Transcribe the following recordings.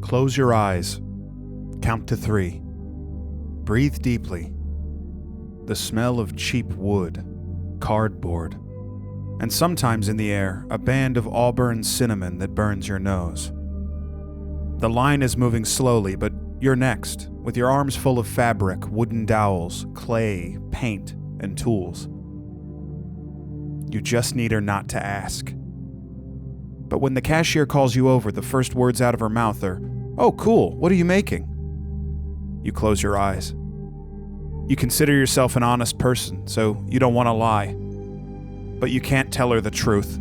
Close your eyes. Count to 3. Breathe deeply. The smell of cheap wood, cardboard, and sometimes in the air, a band of auburn cinnamon that burns your nose. The line is moving slowly, but you're next, with your arms full of fabric, wooden dowels, clay, paint, and tools. You just need her not to ask. But when the cashier calls you over, the first words out of her mouth are, "Oh, cool, what are you making?" You close your eyes. You consider yourself an honest person, so you don't want to lie. But you can't tell her the truth.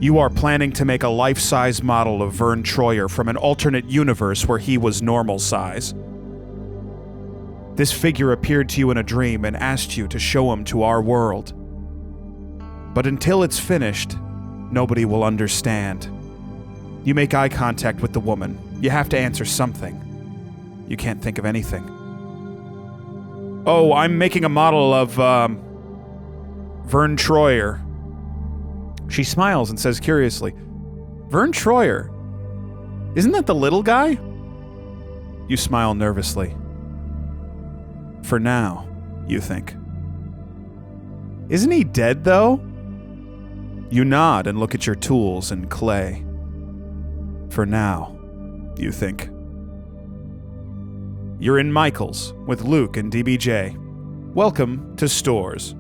You are planning to make a life-size model of Vern Troyer from an alternate universe where he was normal size. This figure appeared to you in a dream and asked you to show him to our world. But until it's finished, nobody will understand. You make eye contact with the woman. You have to answer something. You can't think of anything. "Oh, I'm making a model of, Vern Troyer." She smiles and says curiously, "Vern Troyer? Isn't that the little guy?" You smile nervously. "For now," you think. "Isn't he dead, though?" You nod and look at your tools and clay. "For now," you think. You're in Michael's with Luke and DBJ. Welcome to Stores.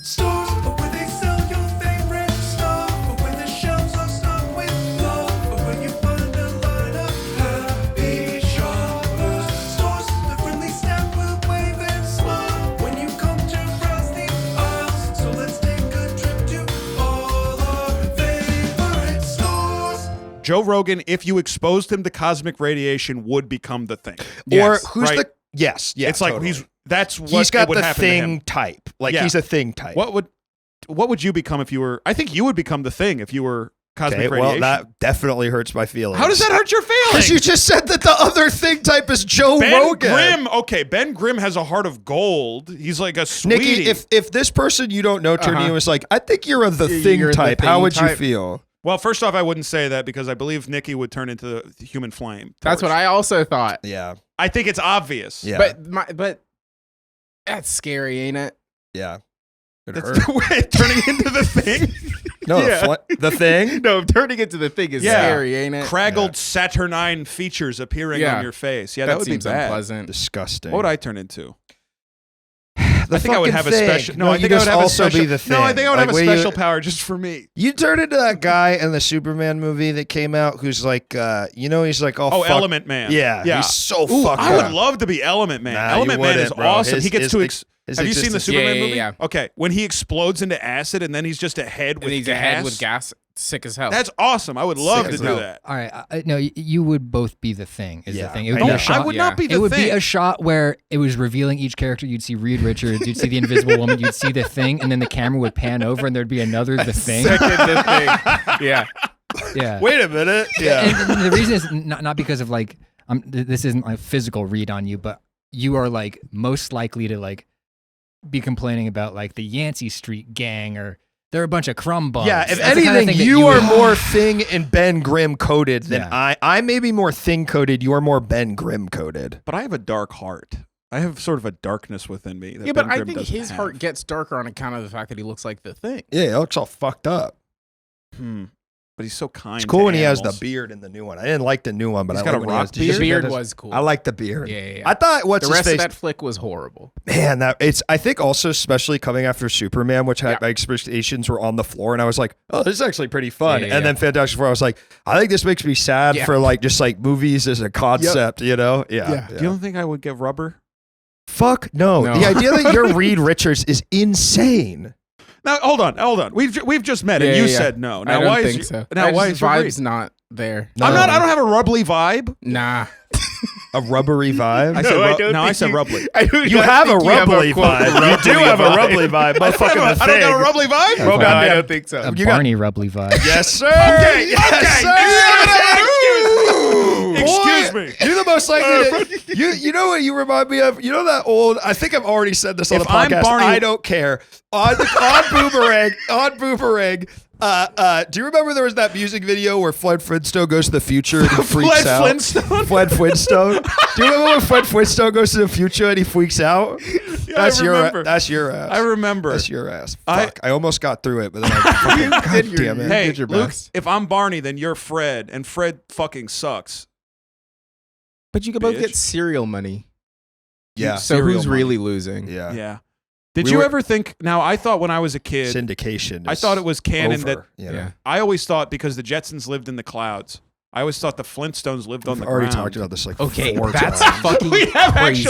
Stores, but where they sell your favorite stuff, but where the shelves are stocked with love, but where you find a line of happy shoppers. Stores, the friendly staff will wave and smile when you come to browse the aisles. So let's take a trip to all our favorite stores. Joe Rogan, if you exposed him to cosmic radiation, would become the thing. Or who's right? the... Yes, yeah, It's like totally. that's what He's got would the happen to him. thing type. Like, Yeah. he's a thing type. What would you become if you were... I think you would become the thing if you were cosmic Okay, radiation. well, that definitely hurts my feelings. How does that hurt your feelings? Because you just said that the other thing type is Joe Ben Rogan. Grimm. Okay, Ben Grimm has a heart of gold. He's like a sweetie. Nikki, if this person you don't know turned to you and was like, I think you're the thing You're the type, thing how would you type. feel? Well, first off, I wouldn't say that because I believe Nikki would turn into the human flame. That's what torch. I also thought. Yeah. I think it's obvious. Yeah. But that's scary, ain't it? Yeah. It That's hurt. the way turning into the thing. No, Yeah. the thing? No, turning into the thing is Yeah. scary, ain't it? Craggled saturnine features appearing Yeah. on your face. Yeah, that would be seems bad. unpleasant. Disgusting. What would I turn into? The I think I would fucking have a thing. special. No, I you think I would just have a also special. be the thing. No, I think I would Like, have a where you- special power just for me. You turn into that guy in the Superman movie that came out who's like, he's like, Oh, fuck. Element Man. Yeah, yeah. he's so Ooh, fucked I up. would love to be Element Man. Nah, Element you Man is wouldn't, bro. awesome. His- He gets his too. ex- his Have you seen the existence- Superman Yeah, movie? yeah. Okay, when he explodes into acid and then he's just a head with And he's gas. a head with gas, sick as hell. That's awesome. I would love Sick to as do hell. that. All right, no, you would both be the thing. Is Yeah, the thing? It would I be know. a shot. I would yeah. not be the It would thing. be a shot where it was revealing each character. You'd see Reed Richards, you'd see the Invisible Woman, you'd see the thing, and then the camera would pan over, and there'd be another the thing. Second the thing. Yeah. Yeah. Wait a minute. Yeah. And the reason is not because of like this isn't a physical read on you, but you are like most likely to like be complaining about like the Yancey Street gang or they're a bunch of crumb bums. Yeah, if That's the kind of anything, thing that you would- are more Thing and Ben Grimm coded than Yeah. I may be more Thing coded. You are more Ben Grimm coded. But I have a dark heart. I have sort of a darkness within me. That Yeah, but Ben I Grimm think doesn't his have. heart gets darker on account of the fact that he looks like the thing. Yeah, it looks all fucked up. But he's so kind. It's cool to when he has animals. the beard in the new one. I didn't like the new one, but He's I got like a when he has rock the beard? The beard does- was cool. I like the beard. Yeah. I thought what's The his rest of face? that flick was horrible. Man, I think also especially coming after Superman, which had my expectations were on the floor, and I was like, oh, this is actually pretty fun. Yeah, yeah, and then Fantastic Four, I was like, I think this makes me sad Yeah. for like just like movies as a concept, you know? Yeah. You don't think I would get rubber? Fuck no. No. The idea that you're Reed Richards is insane. Now hold on. We've just met and Yeah, you yeah. said no. Now I don't why think is so. now why is your vibes Reed? not there? No. I'm not. I don't have a rubbly vibe. Nah. A rubbery vibe. I said rubbly. You have a rubbly vibe. You do have a rubbly vibe. I Motherfucking don't the got a thing. rubbly vibe. Bro, No, I goddamn. don't think so. a You got- Barney Rubbly vibe. Yes, sir. Okay, Yes, sir. Excuse Boy, me. You're the most likely to, you know what you remind me of? You know that old, I think I've already said this on If the I'm podcast. Barney- I don't care. On Boomerang, Do you remember there was that music video where Fred Flintstone goes to the future and he freaks Fred out? Flintstone? Fred Flintstone. Do you remember when Fred Flintstone goes to the future and he freaks out? That's remember. That's your ass. I remember. That's your ass. Fuck. I almost got through it, but then I fucking, God damn it. Hey, did your Luke, best. if I'm Barney, then you're Fred, and Fred fucking sucks. But you could both Bitch. get cereal money. Yeah. So Cereal who's money. really losing? Yeah. Yeah. Did We you were- ever think? Now, I thought when I was a kid, Syndication. I is thought it was canon over, that you know? Yeah. I always thought because the Jetsons lived in the clouds. I always thought the Flintstones lived on We've the already ground. talked about this like Okay, 4 that's times. fucking we have crazy.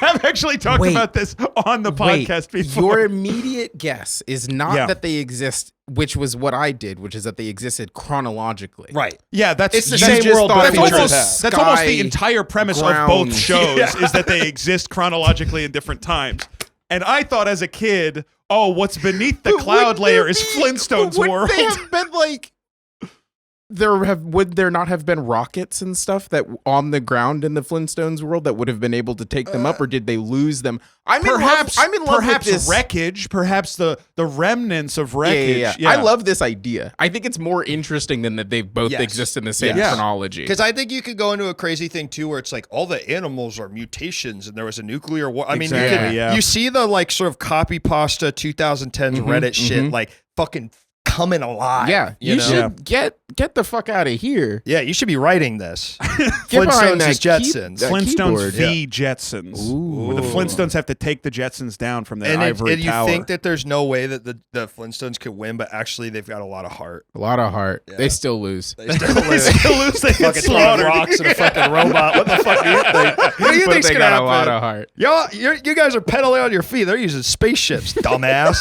actually talked Wait. about this on the Wait, podcast before. your immediate guess is not Yeah. that they exist, which was what I did, which is that they existed chronologically. Right. Yeah, that's It's the you same just world, thought but that's features almost past. that's almost the Sky, entire premise of ground. both shows Yeah. is that they exist chronologically in different times. And I thought as a kid, oh, what's beneath the But cloud wouldn't layer there is be- Flintstones would world. They have been like would there not have been rockets and stuff that on the ground in the Flintstones world that would have been able to take them up, or did they lose them? I'm in love with this. wreckage, perhaps the remnants of Yeah, wreckage. yeah. I love this idea. I think it's more interesting than that they both Yes. exist in the same Yeah. chronology. Because I think you could go into a crazy thing too, where it's like all the animals are mutations, and there was a nuclear war. I mean, you, Exactly, could, yeah. you see the like sort of copy pasta 2010s Reddit shit, like fucking coming alive. Yeah, you know? should get the fuck out of here. Yeah, you should be writing this. Get behind Flintstones that is Jetsons. Flintstones keyboard. v. Jetsons. Ooh. Where the Flintstones have to take the Jetsons down from their and ivory you tower. think that there's no way that the Flintstones could win, but actually they've got a lot of heart. A lot of heart. Yeah. They still lose. They still they lose. still lose, they get Fucking throwing slaughtered. rocks at a fucking robot. What the fuck do you think? What do you But think's they gonna got a lot happen? of heart. You guys are pedaling on your feet. They're using spaceships, dumbass.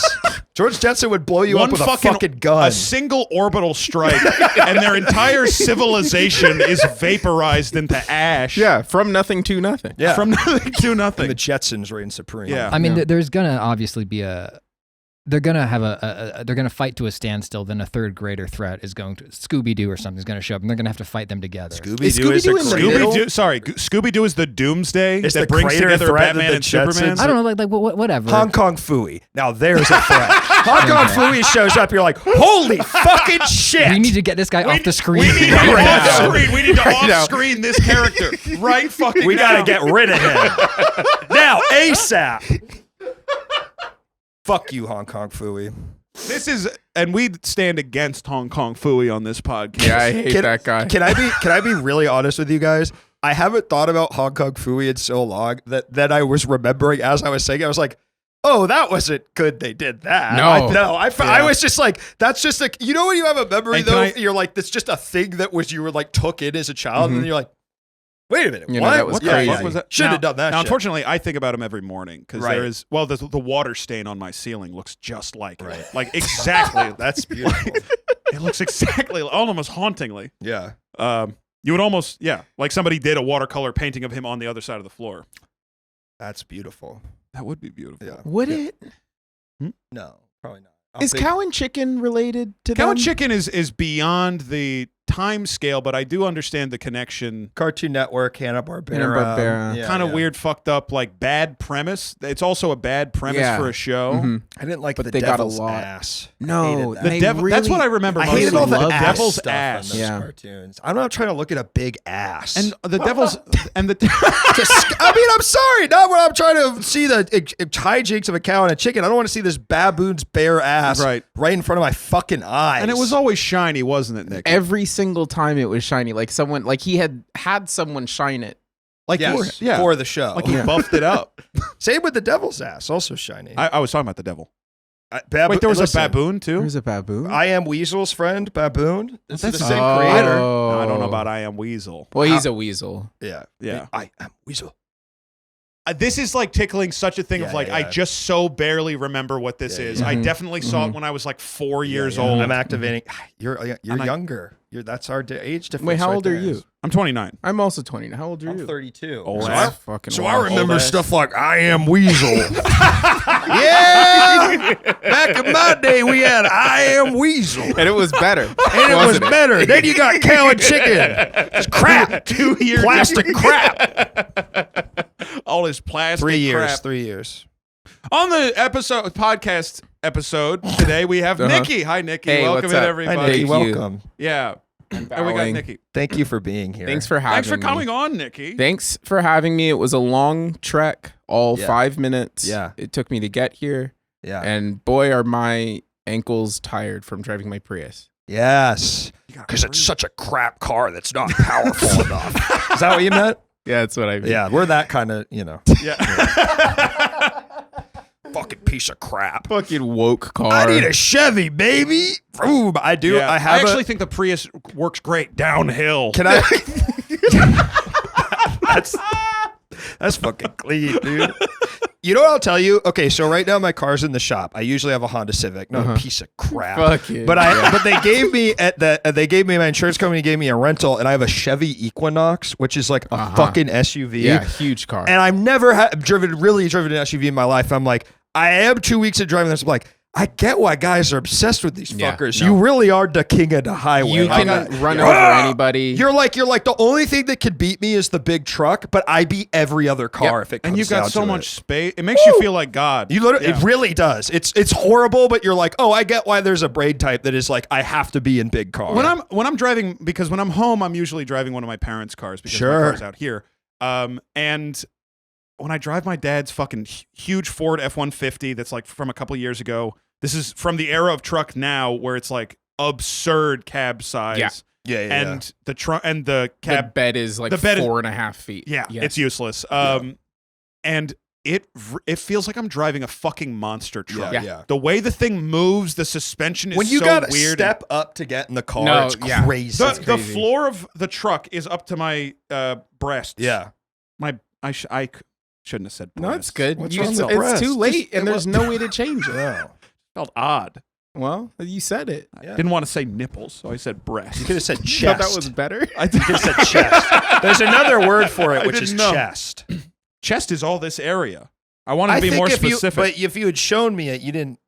George Jetson would blow you up with a fucking gun. A single orbital strike, and their entire civilization is vaporized into ash. Yeah, from nothing to nothing. Yeah. From nothing to And nothing. the Jetsons reign supreme. Yeah. I mean, Yeah. there's gonna obviously be they're gonna have they're gonna fight to a standstill. Then a third greater threat is going to Scooby Doo or something is gonna show up, and they're gonna have to fight them together. Scooby-Doo Is is a Scooby-Doo in the crater. middle? Scooby-Doo is the doomsday It's that the brings greater together threat Batman that and the Superman. Jetsons- I don't know, like whatever. Hong Kong Phooey. Now there's a threat. Hong Kong Phooey shows up. You're like, holy fucking shit. We need to get this guy off the screen. We need to right now. off-screen. We need to now. off-screen this character right fucking We now. gotta get rid of him now, ASAP. Fuck you, Hong Kong Phooey. This is, and we stand against Hong Kong Phooey on this podcast. Yeah, I hate that guy. Can I be really honest with you guys? I haven't thought about Hong Kong Phooey in so long that I was remembering as I was saying it. I was like, oh, that wasn't good. They did that. No. I was just like, that's just like, you know when you have a memory And can though, I- you're like, that's just a thing that was you were like took in as a child, and then you're like, wait a minute, You know, what? that was What the crazy. fuck was that? Should Now- have done that. Now, shit. unfortunately, I think about him every morning because Right. there is, well, the water stain on my ceiling looks just like it. Like exactly. That's beautiful. It looks exactly, almost hauntingly. Yeah. You would almost, like somebody did a watercolor painting of him on the other side of the floor. That's beautiful. That would be beautiful. Yeah. Would it? No, probably not. Is Cow and Chicken related to Cow them? and Chicken is beyond the time scale, but I do understand the connection. Cartoon Network, Hanna-Barbera. Hanna-Barbera. Yeah, Kind of yeah. weird, fucked up, like bad premise. It's also a bad premise Yeah. for a show. Mhm. I didn't like But the they got a devil's lot. ass. No, I hated that. The They devil. That's really- what I remember I most. hated all the love ass devil's stuff ass. in those Yeah. cartoons. I'm not trying to look at a big ass. And the devil's and the I mean, I'm sorry. Not when I'm trying to see the hijinks of a cow and a chicken. I don't want to see this baboon's bare ass Right. in front of my fucking eyes. and it was always shiny, wasn't it, Nick? Every single time it was shiny. Like someone, like he had someone shine it. Like yes, yeah, for the show. like he buffed it up. Same with the devil's ass, also shiny. I was talking about the devil. Baboon, Wait, there was listen, a baboon too. There's a baboon. I Am Weasel's friend, Baboon. This is the That's- same Oh. creator. No, I don't know about I Am Weasel. Well, he's a weasel. Yeah. Yeah. I Am Weasel. This is like tickling such a thing of Yeah, like yeah. I just so barely remember what this Yeah, is. yeah. I Mhm. definitely saw it when I was like 4 years Yeah. old. I'm activating. You're And I- younger. That's our age difference. Wait, how right old are there. you? I'm 29. I'm also 20. How old are I'm you? 32. Old so ass. Fucking So wild. I remember Old ass. stuff like I Am Weasel. Yeah, back in my day we had I Am Weasel, and And it was better. it was better. Then you got Cow and Chicken. It's crap. 2 years. Plastic crap. All his plastic 3 years. crap. 3 years. On the podcast episode today, we have Nikki. Hi, Nikki. Hey, welcome what's in, up? everybody. Hi, Nikki. Thank you. Welcome. Yeah. And we got Nikki. Thank you for being here. Thanks for having Thanks for me. coming on, Nikki. Thanks for having me. It was a long trek, all 5 minutes. Yeah. It took me to get here. Yeah. And boy, are my ankles tired from driving my Prius. Yes. Because it's such a crap car that's not powerful enough. Is that what you meant? Yeah, that's what I mean. Yeah, we're that kind of, Yeah. fucking piece of crap. Fucking woke car. I need a Chevy, baby. Ooh, I do. Yeah. I have actually think the Prius works great downhill. Can I? that's fucking clean, dude. You know what I'll tell you? Okay, so right now my car's in the shop. I usually have a Honda Civic, not a piece of crap. Fuck it. But they gave me my insurance company gave me a rental, and I have a Chevy Equinox, which is like a fucking SUV. Yeah, huge car. And I've never driven an SUV in my life. I'm like, I am 2 weeks of driving this. I'm like, I get why guys are obsessed with these Yeah, fuckers. no. You really are the king of the highway. You can run over anybody. You're like the only thing that could beat me is the big truck, but I beat every other car if it comes And you've got down so to much it. space. It makes you feel like God. You literally, It really does. It's horrible, but you're like, oh, I get why there's a brain type that is like, I have to be in big cars. When I'm driving, because when I'm home, I'm usually driving one of my parents' cars because my car's out here. And when I drive my dad's fucking huge Ford F-150 that's like from a couple years ago, this is from the era of truck now where it's like absurd cab size. Yeah. And the trunk and the cab the bed is like the bed is- 4.5 feet. Yeah, Yes. it's useless. And it feels like I'm driving a fucking monster truck. Yeah. The way the thing moves, the suspension is When you so gotta weird. step up to get in the car, No, it's yeah. crazy. The crazy. floor of the truck is up to my breasts. Yeah. I shouldn't have said breasts. No, it's good. What's You- wrong it's with breasts? too late, Just- and there's no way to change it. Yeah. Felt odd. Well, you said it. Yeah. Didn't want to say nipples, so I said breasts. You could have said Thought chest. that was better. I You could have said chest. There's another word for it, I which is didn't know. chest. Chest is all this area. I wanted to be think more if specific. but if you had shown me it, you didn't.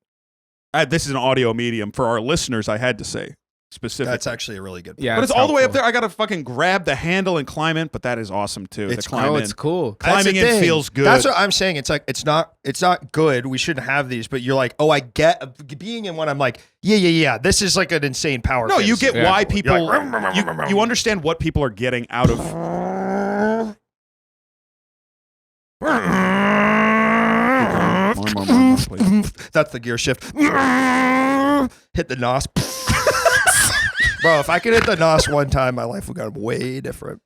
This is an audio medium for our listeners. I had to say specific. That's actually a really good point. Yeah, But it's all the way up helpful. there. I gotta fucking grab the handle and climb in. But that is awesome too. It's the climb Oh, in. it's cool. That's Climbing the in thing. feels good. That's what I'm saying. It's like it's not good. We shouldn't have these. But you're like, oh, I get being in one. I'm like, yeah. This is like an insane power. No, you fantasy. get Yeah. why people. You're like, you understand what people are getting out of. That's the gear shift. Hit the nos. Bro, if I could hit the nos one time, my life would have gotten way different.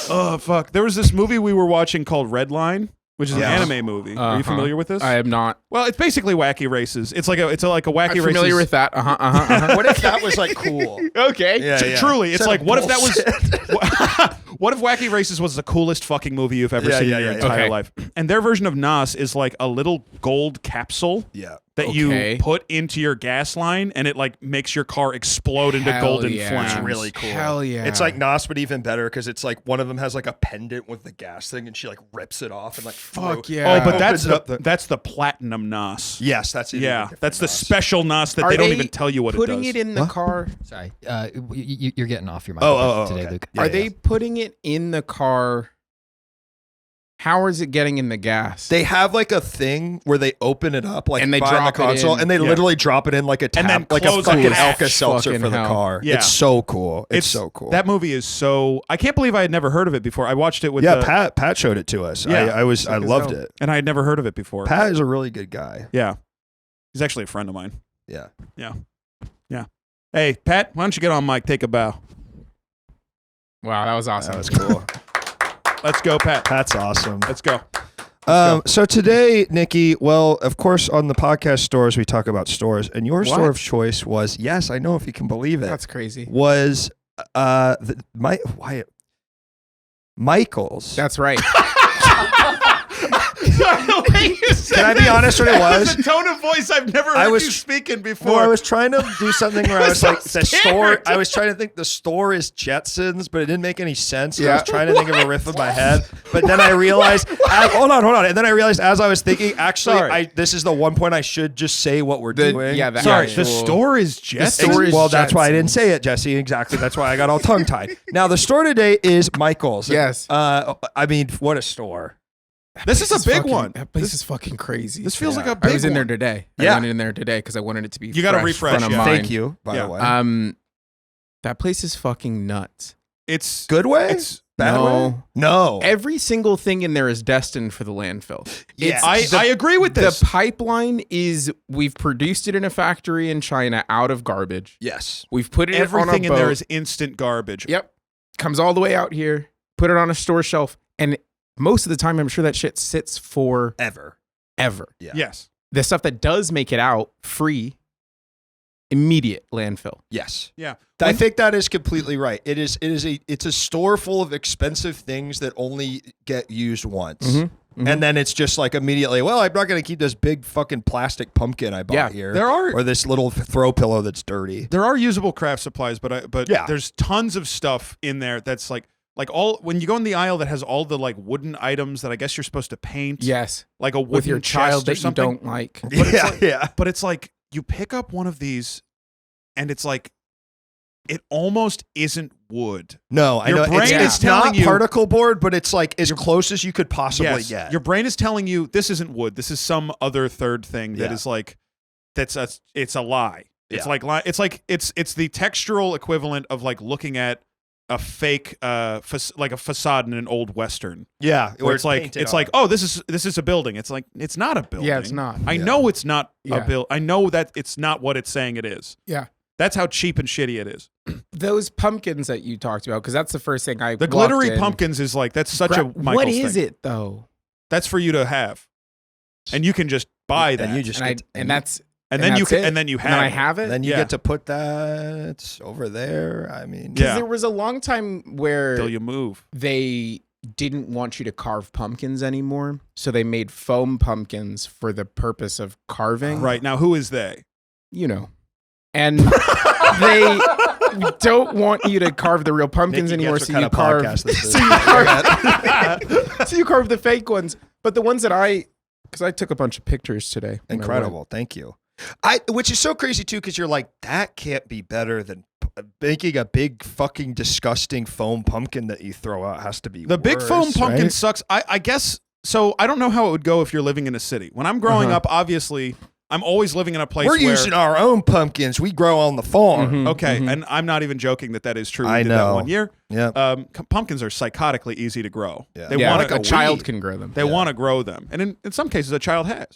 Oh fuck! There was this movie we were watching called Redline, which is an Yeah. anime movie. Are you Uh-huh. familiar with this? I am not Well, it's basically wacky races. It's like a wacky I'm races. familiar with that. What if that was like cool? Okay. Yeah, Truly, it's Instead like of what if that was bullshit. what if Wacky Races was the coolest fucking movie you've ever seen in your entire Okay. life? And their version of NOS is like a little gold capsule Yeah. that Okay. you put into your gas line, and it like makes your car explode into Hell golden yeah. flames. It's really cool. Hell yeah. It's like Nos, but even better because it's like one of them has like a pendant with the gas thing, and she like rips it off and like Fuck throw- yeah. Oh, but that's Opens the, up that's the platinum NOS. Yes, that's even Yeah, different that's the Nos. special NOS that Are they don't even tell you what it does. putting it in the car? Sorry, you're getting off your mic Oh, today, okay. Luke. Yeah, Are yeah. they putting it in the car? How is it getting in the gas? They have like a thing where they open it up, like And they behind drop the it console, in. and they Yeah. literally drop it in like a And then tab, like a close fucking it. Alka Seltzer Fucking for the hell. car. Yeah. It's so cool. It's so cool. That movie is so. I can't believe I had never heard of it before. I watched it with Pat showed it to us. Yeah. I Sick as loved hell. it. and I had never heard of it before. Pat is a really good guy. Yeah, he's actually a friend of mine. Yeah. Hey, Pat, why don't you get on mic? Take a bow. Wow, that was awesome. That was cool. Let's go, Pat. Pat's awesome. Let's go. So today, Nikki, well, of course, on the podcast stores, we talk about stores, and your store of choice was, yes, I know if you can believe it, That's crazy. was Michael's. That's right. Can I be honest what it was? The tone of voice I've never I heard was- you speaking before. Well, I was trying to do something where I was like, the store. scared. I was trying to think the store is Jetsons, but it didn't make any sense. So I Yeah. was trying to think of a riff in my head, but then I realized, hold on, and then I realized as I was thinking, actually, Sorry. this is the one point I should just say what we're doing. Yeah, the Sorry, actual- the store is Jetsons. store is Well, that's why I didn't Jetsons. say it, Jesse. Exactly. That's why I got all tongue tied. Now, the store today is Michael's. Yes. I mean, what a store. This is a big one. That place is fucking crazy. This feels like a big I was in there one. today. Yeah. I went in there today because I wanted it to be. You gotta refresh, front of yeah. mind. Thank you, by Yeah. the way. That place is fucking nuts. It's Good way? It's Bad No. way? No. Every single thing in there is destined for the landfill. Yeah. I agree with this. The pipeline is we've produced it in a factory in China out of garbage. Yes. We've put it on a Everything in boat. there is instant garbage. Yep. Comes all the way out here, put it on a store shelf, and most of the time I'm sure that shit sits for Ever. ever. Yeah. Yes. The stuff that does make it out free, immediate landfill. Yes. Yeah. I think that is completely right. It's a store full of expensive things that only get used once. Mm-hmm. And then it's just like immediately, well, I'm not going to keep this big fucking plastic pumpkin I bought Yeah. here. There are or this little throw pillow that's dirty. there are usable craft supplies, but Yeah. there's tons of stuff in there that's like all when you go in the aisle that has all the like wooden items that I guess you're supposed to paint. Yes. Like a wooden With your child chest or that you something. don't like. Yeah. But it's like you pick up one of these and it's like it almost isn't wood. No, I Your know. brain It's is telling not you- particle board, but it's like as close as you could possibly get. Your brain is telling you this isn't wood. This is some other third thing that Yeah. is like it's a lie. It's Yeah. like it's the textural equivalent of like looking at a fake like a facade in an old western. Yeah. Where it's like oh this is a building. It's like it's not a building. Yeah, it's not. I know it's not a Yeah. build. I know that it's not what it's saying it is. Yeah. That's how cheap and shitty it is. Those pumpkins that you talked about, because that's the first thing I The walked glittery in. pumpkins is like that's such a Michael's What is thing. it though? That's for you to have, and you can just buy that, And you just And, I, get, and that's and then you that's can, it. and then you have. and then I it. have it. then you Yeah. get to put that over there. I mean, Because Yeah. there was a long time where Till you move. they didn't want you to carve pumpkins anymore, so they made foam pumpkins for the purpose of carving. Right now, who is they? You know, and they don't want you to carve the real pumpkins Nikki anymore, gets so what you kind of carve. podcast this is. So you carve, so you carve the fake ones. But the ones that because I took a bunch of pictures today. when I went. Incredible. Thank you. Which is so crazy too, because you're like, that can't be better than making a big fucking disgusting foam pumpkin that you throw out. Has to be The big foam worse, pumpkin right? sucks. I guess so. I don't know how it would go if you're living in a city. When I'm growing Uh-huh. up, obviously, I'm always living in a place We're where using our own pumpkins. We grow on the farm. Mhm. okay, Mhm. and I'm not even joking that is true. We I did that know. one year. Yeah. Pumpkins are psychotically easy to grow. Yeah. They Yeah, want like to a child weed. can grow them. They want to grow them, and in some cases, a child has.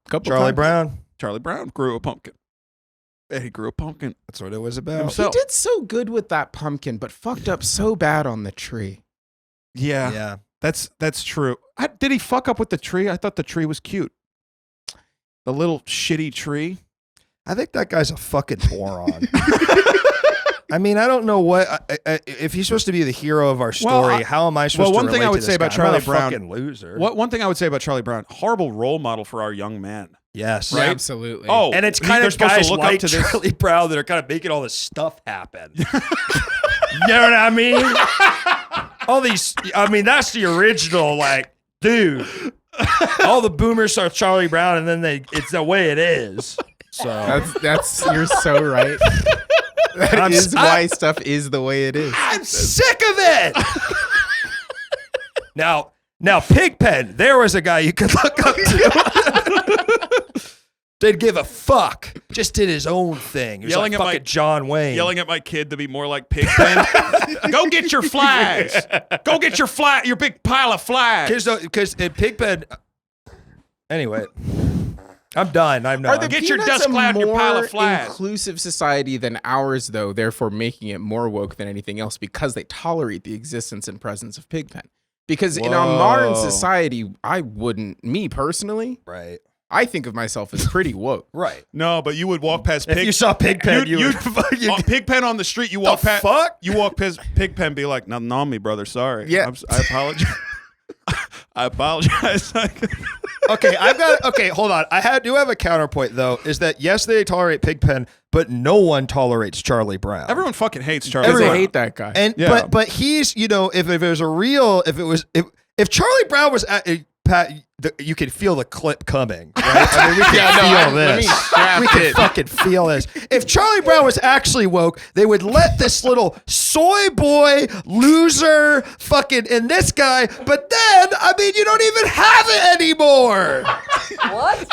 Couple Charlie times. Brown. Charlie Brown grew a pumpkin. And he grew a pumpkin That's what it was about. himself. He did so good with that pumpkin, but fucked up so bad on the tree. Yeah, Yeah. that's true. Did he fuck up with the tree? I thought the tree was cute. The little shitty tree. I think that guy's a fucking moron. I mean, I don't know what if he's supposed to be the hero of our story. How am I supposed to? one thing I relate would to say this about guy? Charlie I'm not a Brown- fucking loser. One thing I would say about Charlie Brown: horrible role model for our young men. Yes. Right? Absolutely. Oh, And it's they're kind of supposed guys to look like up to this. Charlie Brown that are kind of making all this stuff happen. You know what I mean? All these, I mean, that's the original, like, dude. All the boomers are Charlie Brown, and then it's the way it is. So That's you're so right. That is why stuff is the way it is. I'm sick of it. Now, Pigpen, there was a guy you could look up to. Didn't give a fuck. Just did his own thing. He was Yelling like at my- fucking John Wayne. Yelling at my kid to be more like Pigpen. Go get your flags. Go get your big pile of flags. Because Pigpen. Anyway, I'm done. I'm Are not. the Get your Peanuts dust a cloud and your pile of more flags. inclusive society than ours, though, therefore making it more woke than anything else because they tolerate the existence and presence of Pigpen? Because in our modern Whoa. society, I wouldn't, me personally, Right. I think of myself as pretty woke. Right. No, but you would walk past If you saw Pigpen, you'd you on Pigpen on the street. You walk past. fuck? You walk past Pigpen, be like, "Nothing on me, brother. Sorry. Yeah. I apologize. I apologize." Okay, hold on. Do have a counterpoint though. Is that yes, they tolerate Pigpen, but no one tolerates Charlie Brown. Everyone fucking hates Charlie. Because Brown. I hate that guy. And Yeah. but he's if it was a real if Charlie Brown was at Pat, you could feel the clip coming. Right? I mean, we can feel let me this. strap We can it. fucking feel this. If Charlie Brown was actually woke, they would let this little soy boy, loser, fucking, and this guy. But then, I mean, you don't even have it anymore. What?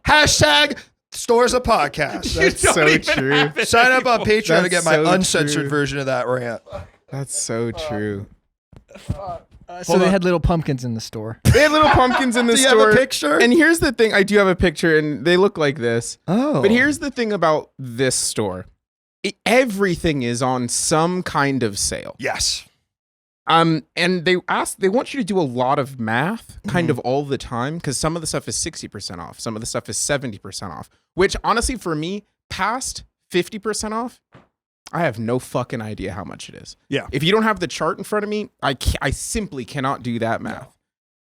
Hashtag stores a podcast. That's so true. Sign up on Patreon to get That's my so uncensored true. version of that rant. That's so true. So they had little pumpkins in the store. They had little pumpkins in the Do you store. have a picture? And here's the thing. I do have a picture, and they look like this. Oh. But here's the thing about this store. Everything is on some kind of sale. Yes. And they want you to do a lot of math kind of all the time, because some of the stuff is 60% off. Some of the stuff is 70% off, which honestly for me, past 50% off, I have no fucking idea how much it is. Yeah. If you don't have the chart in front of me, I simply cannot do that math.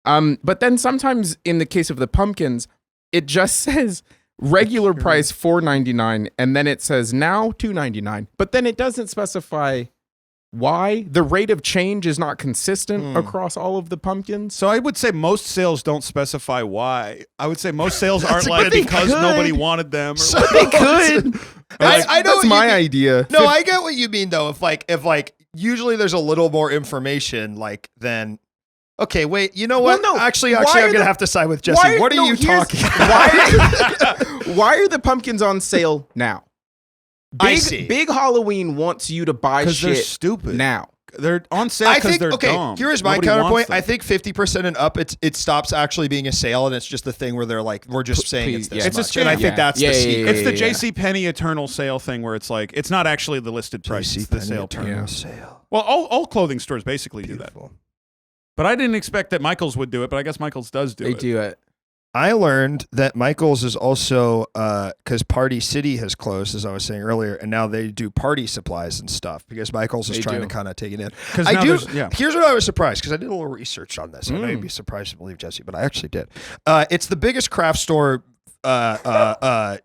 But then sometimes in the case of the pumpkins, it just says regular price $4.99, and then it says now $2.99. But then it doesn't specify why. The rate of change is not consistent across all of the pumpkins. So I would say most sales don't specify why. I would say most sales aren't a like good- they because could. nobody wanted them. Or So- They could. I know That's what you my mean. idea. No, I get what you mean though. If like usually there's a little more information like than. Okay, wait. You know what? Well, no. Actually, Why I'm are gonna the- have to side with Jesse. What are you talking about? Why are the pumpkins on sale now? I see. Big Halloween wants you to buy because they're shit stupid. now. They're on sale I because think they're okay. dumb. Here's my Nobody wants counterpoint. them. I think 50% and up, it stops actually being a sale, and it's just the thing where they're like, we're just saying it's please, this yeah. It's a much. And I scam. think that's Yeah, the yeah, secret. yeah, It's the yeah. J.C. Penney Eternal Sale thing where it's like it's not actually the listed price. It's the sale price. Yeah. sale. Well, all clothing stores basically do that. But I didn't expect that Michaels would do it. But I guess Michaels does do They it. do it. I learned that Michael's is also because Party City has closed, as I was saying earlier, and now they do party supplies and stuff because Michael's is They trying do. to kind of take it in. 'Cause I now do. there's- yeah. Here's what I was surprised because I did a little research on this. I know you'd be surprised to believe, Jesse, but I actually did. It's the biggest craft store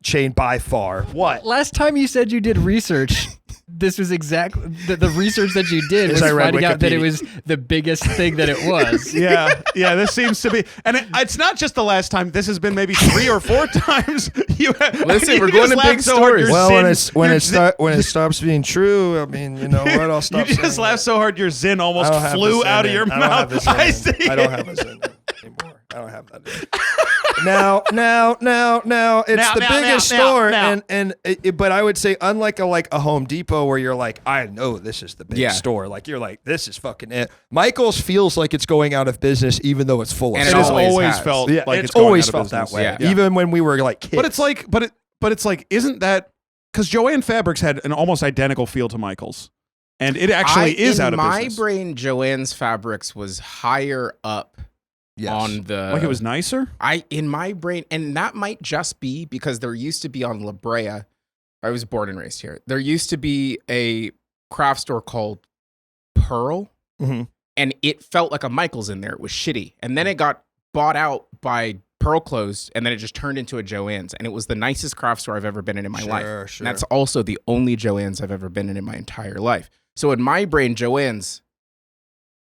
chain by far. What? Last time you said you did research, this was exactly the research that you did Is was I read finding out that it Wikipedia. was the biggest thing that it was. Yeah, this seems to be, and it's not just the last time. This has been maybe 3 or 4 times. Listen, we're going to big stores. Well, when it stops being true, I mean, you know what? I'll stop. You just saying laughed it. so hard your Zin almost I don't have flew the Zen out of in. your I don't have mouth. the Zen I in. see. I don't have a Zen anymore. I don't have that. Now, it's the biggest store, and but I would say unlike a Home Depot where you're like, I know this is the big Yeah. store. Like you're like, this is fucking it. Michael's feels like it's going out of business, even though it's full of And It stuff. has always always has. felt Yeah, like it's it's going always out of felt that business. way, Yeah. even when we were like kids. But it's like, but it's like, isn't that because Joanne Fabrics had an almost identical feel to Michael's, and it actually is out of business. In my brain, Joanne's Fabrics was higher up Yes. on the. Like it was nicer. In my brain, and that might just be because there used to be on La Brea. I was born and raised here. There used to be a craft store called Pearl, Mhm. and it felt like a Michael's in there. It was shitty, and then it got bought out by Pearl closed, and then it just turned into a Joann's, and it was the nicest craft store I've ever been in my life. Sure. And that's also the only Joann's I've ever been in my entire life. So in my brain, Joann's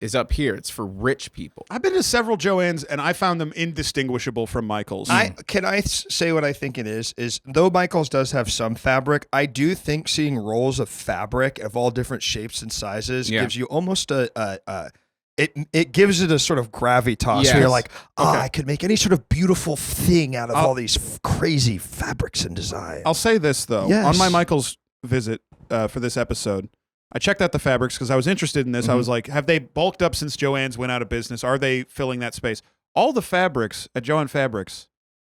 is up here. It's for rich people. I've been to several Joann's, and I found them indistinguishable from Michael's. Can I say what I think it is though Michael's does have some fabric, I do think seeing rolls of fabric of all different shapes and sizes Yeah. gives you almost it gives it a sort of gravitas Yes. where you're like, Okay. I could make any sort of beautiful thing out of all these crazy fabrics and designs. I'll say this though. Yes. On my Michael's visit for this episode, I checked out the fabrics because I was interested in this. I was like, have they bulked up since Joann's went out of business? Are they filling that space? All the fabrics at Joann Fabrics,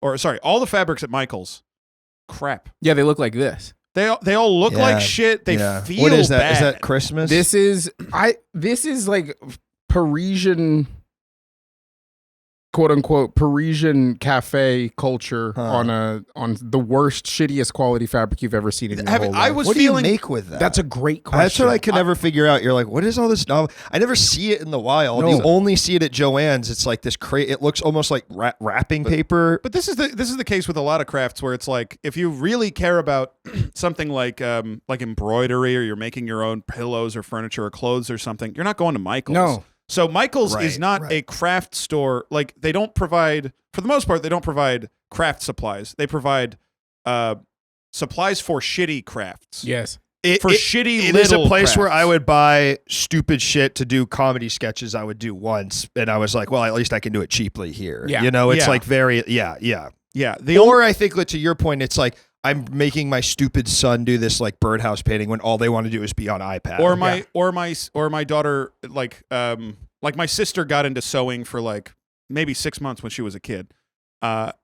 all the fabrics at Michael's, crap. Yeah, they look like this. They all look Yeah. like shit. They Yeah. feel What is that? bad. Is that Christmas? This is like Parisian, quote unquote Parisian cafe culture Huh. on the worst, shittiest quality fabric you've ever seen in your whole life. I was what do you feeling make with that? That's a great question. That's what I could never figure out. You're like, what is all this novel? I never see it in the wild. No. You only see it at Joann's. It's like this it looks almost like wrapping paper. But this is the case with a lot of crafts where it's like if you really care about something like embroidery or you're making your own pillows or furniture or clothes or something, you're not going to Michael's. No. So Michael's is Right, not right. a craft store. Like they don't provide, for the most part, they don't provide craft supplies. They provide supplies for shitty crafts. Yes. shitty it little is a place crafts. where I would buy stupid shit to do comedy sketches I would do once, and I was like, well, at least I can do it cheaply here. Yeah. You know, it's Yeah. like very Yeah. Or I think, to your point, it's like I'm making my stupid son do this like birdhouse painting when all they want to do is be on iPad. or my daughter, like my sister got into sewing for like maybe 6 months when she was a kid,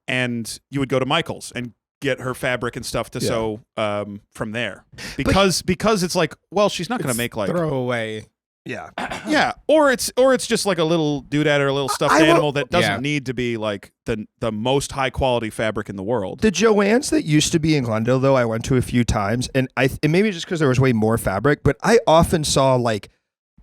and you would go to Michael's and get her fabric and stuff to sew from there because it's like, well, she's not going to make like throwaway. yeah. yeah, or it's just like a little doodad or a little stuffed animal that doesn't need to be like the most high quality fabric in the world. The Joann's that used to be in Glendale, though, I went to a few times, and maybe just because there was way more fabric, but I often saw like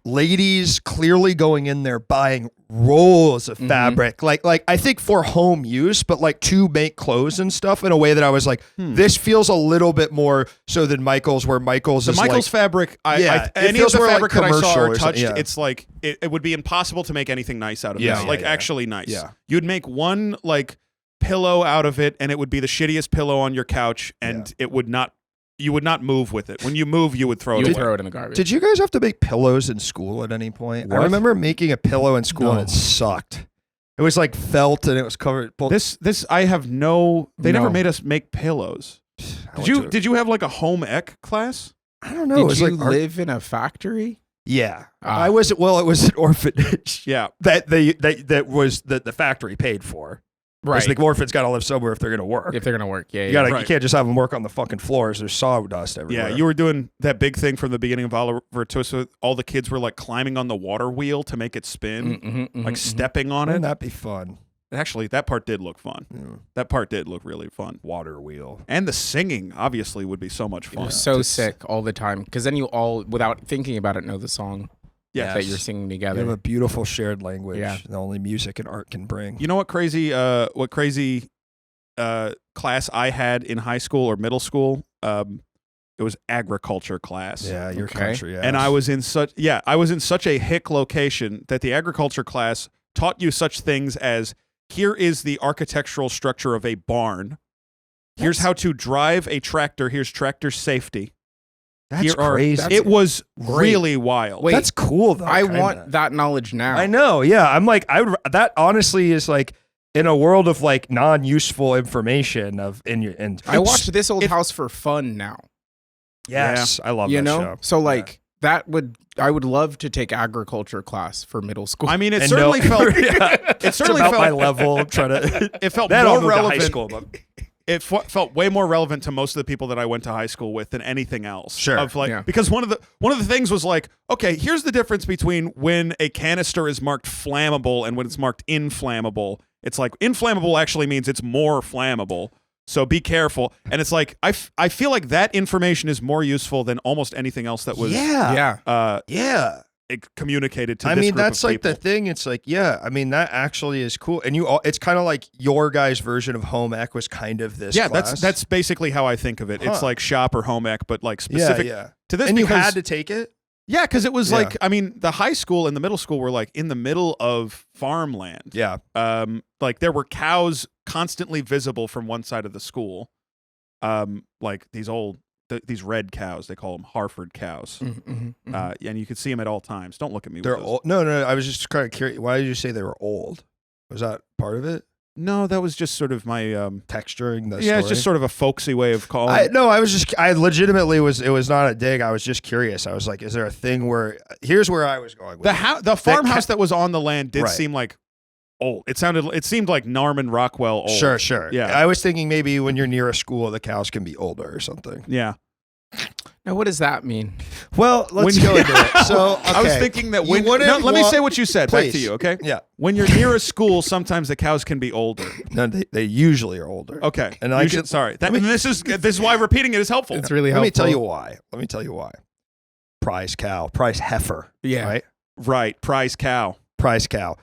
ladies clearly going in there buying rolls of fabric, like I think for home use, but like to make clothes and stuff in a way that I was like, this feels a little bit more so than Michael's, where Michael's is Michael's like, fabric, it any of feels the more like fabric that I saw commercial or or touched, something, it's like it would be impossible to make anything nice out of Yeah, this. yeah, Like yeah. actually nice. Yeah. You'd make one like pillow out of it, and it would be the shittiest pillow on your couch, and it would not. You would not move with it. When you move, you would throw You it would away. throw it in the garbage. Did you guys have to make pillows in school at any point? I What? remember making a pillow in school and No. it sucked. It was like felt and it was covered. Well, This I have no. They never No. made us make pillows. I went to- Did you have like a home ec class? I don't know. it Did was you like live in a factory? Yeah, Ah. I was. Well, it was an orphanage. Yeah. that was the factory paid for. Because the orphans got to live somewhere if they're going to work. If they're gonna work, yeah. you gotta, Right. you can't just have them work on the fucking floors. There's sawdust everywhere. Yeah, you were doing that big thing from the beginning of Oliver Twist. With all the kids were like climbing on the water wheel to make it spin, like stepping on Wouldn't it. that be fun? Actually, that part did look fun. Yeah. That part did look really fun. Water wheel. And the singing obviously would be so much It fun. was so sick all the time because then you all, without thinking about it, know the song Yes. that you're singing You together. have a beautiful shared language. Yeah. that only music and art can bring. You know what crazy class I had in high school or middle school? It was agriculture class. Yeah, your Okay. country. And I was in such a hick location that the agriculture class taught you such things as, here is the architectural structure of a barn. Here's how to drive a tractor. Here's tractor safety. That's crazy. It was great. really wild. Wait, That's cool though. I kinda. want that knowledge now. I know. Yeah, I'm like that. Honestly, is like in a world of like non-useful information I watched This Old House for fun now. Yes, I love You that know, show. so like I would love to take agriculture class for middle school. I mean, it And certainly no- felt. Yeah. It It's certainly about felt my level. I'm trying to. It felt Then I'll more move to relevant. high school, but It felt way more relevant to most of the people that I went to high school with than anything else. Sure. Of like, Yeah. because one of the things was like, okay, here's the difference between when a canister is marked flammable and when it's marked inflammable. It's like inflammable actually means it's more flammable. So be careful. And it's like I feel like that information is more useful than almost anything else that was yeah. yeah. communicated to I this mean, group that's of like the people. thing. It's like, yeah. I mean, that actually is cool. And it's kind of like your guys' version of home ec was kind of this. Yeah, class. that's basically how I think of it. It's Huh. like shop or home ec, but like specific yeah. to this. And you because- had to take it. Yeah, because it was Yeah. like, I mean, the high school and the middle school were like in the middle of farmland. Yeah. Like there were cows constantly visible from one side of the school. Like these red cows, they call them Harford cows. And you could see them at all times. Don't look at me. They're with those. old. No. I was just kind of curious. Why did you say they were old? Was that part of it? No, that was just sort of my. Texturing the Yeah, it's story? just sort of a folksy way of calling. I legitimately it was not a dig. I was just curious. I was like, is there a thing where here's where I was going with the farmhouse that was on the land did Right. seem like old. It seemed like Norman Rockwell old. Sure. Yeah. I was thinking maybe when you're near a school, the cows can be older or something. Yeah. Now, what does that mean? Well, let's When- go into it. So, I was okay. thinking that You when. wouldn't No, let me want- say what you said. Back to Please. you, okay? Yeah. When you're near a school, sometimes the cows can be older. No, they usually are older. Okay. And I You can- should, sorry. This is why repeating it is helpful. It's really Let helpful. me tell you why. Prize cow, prize heifer. Yeah. Right? Right. Prize cow. Prize cow.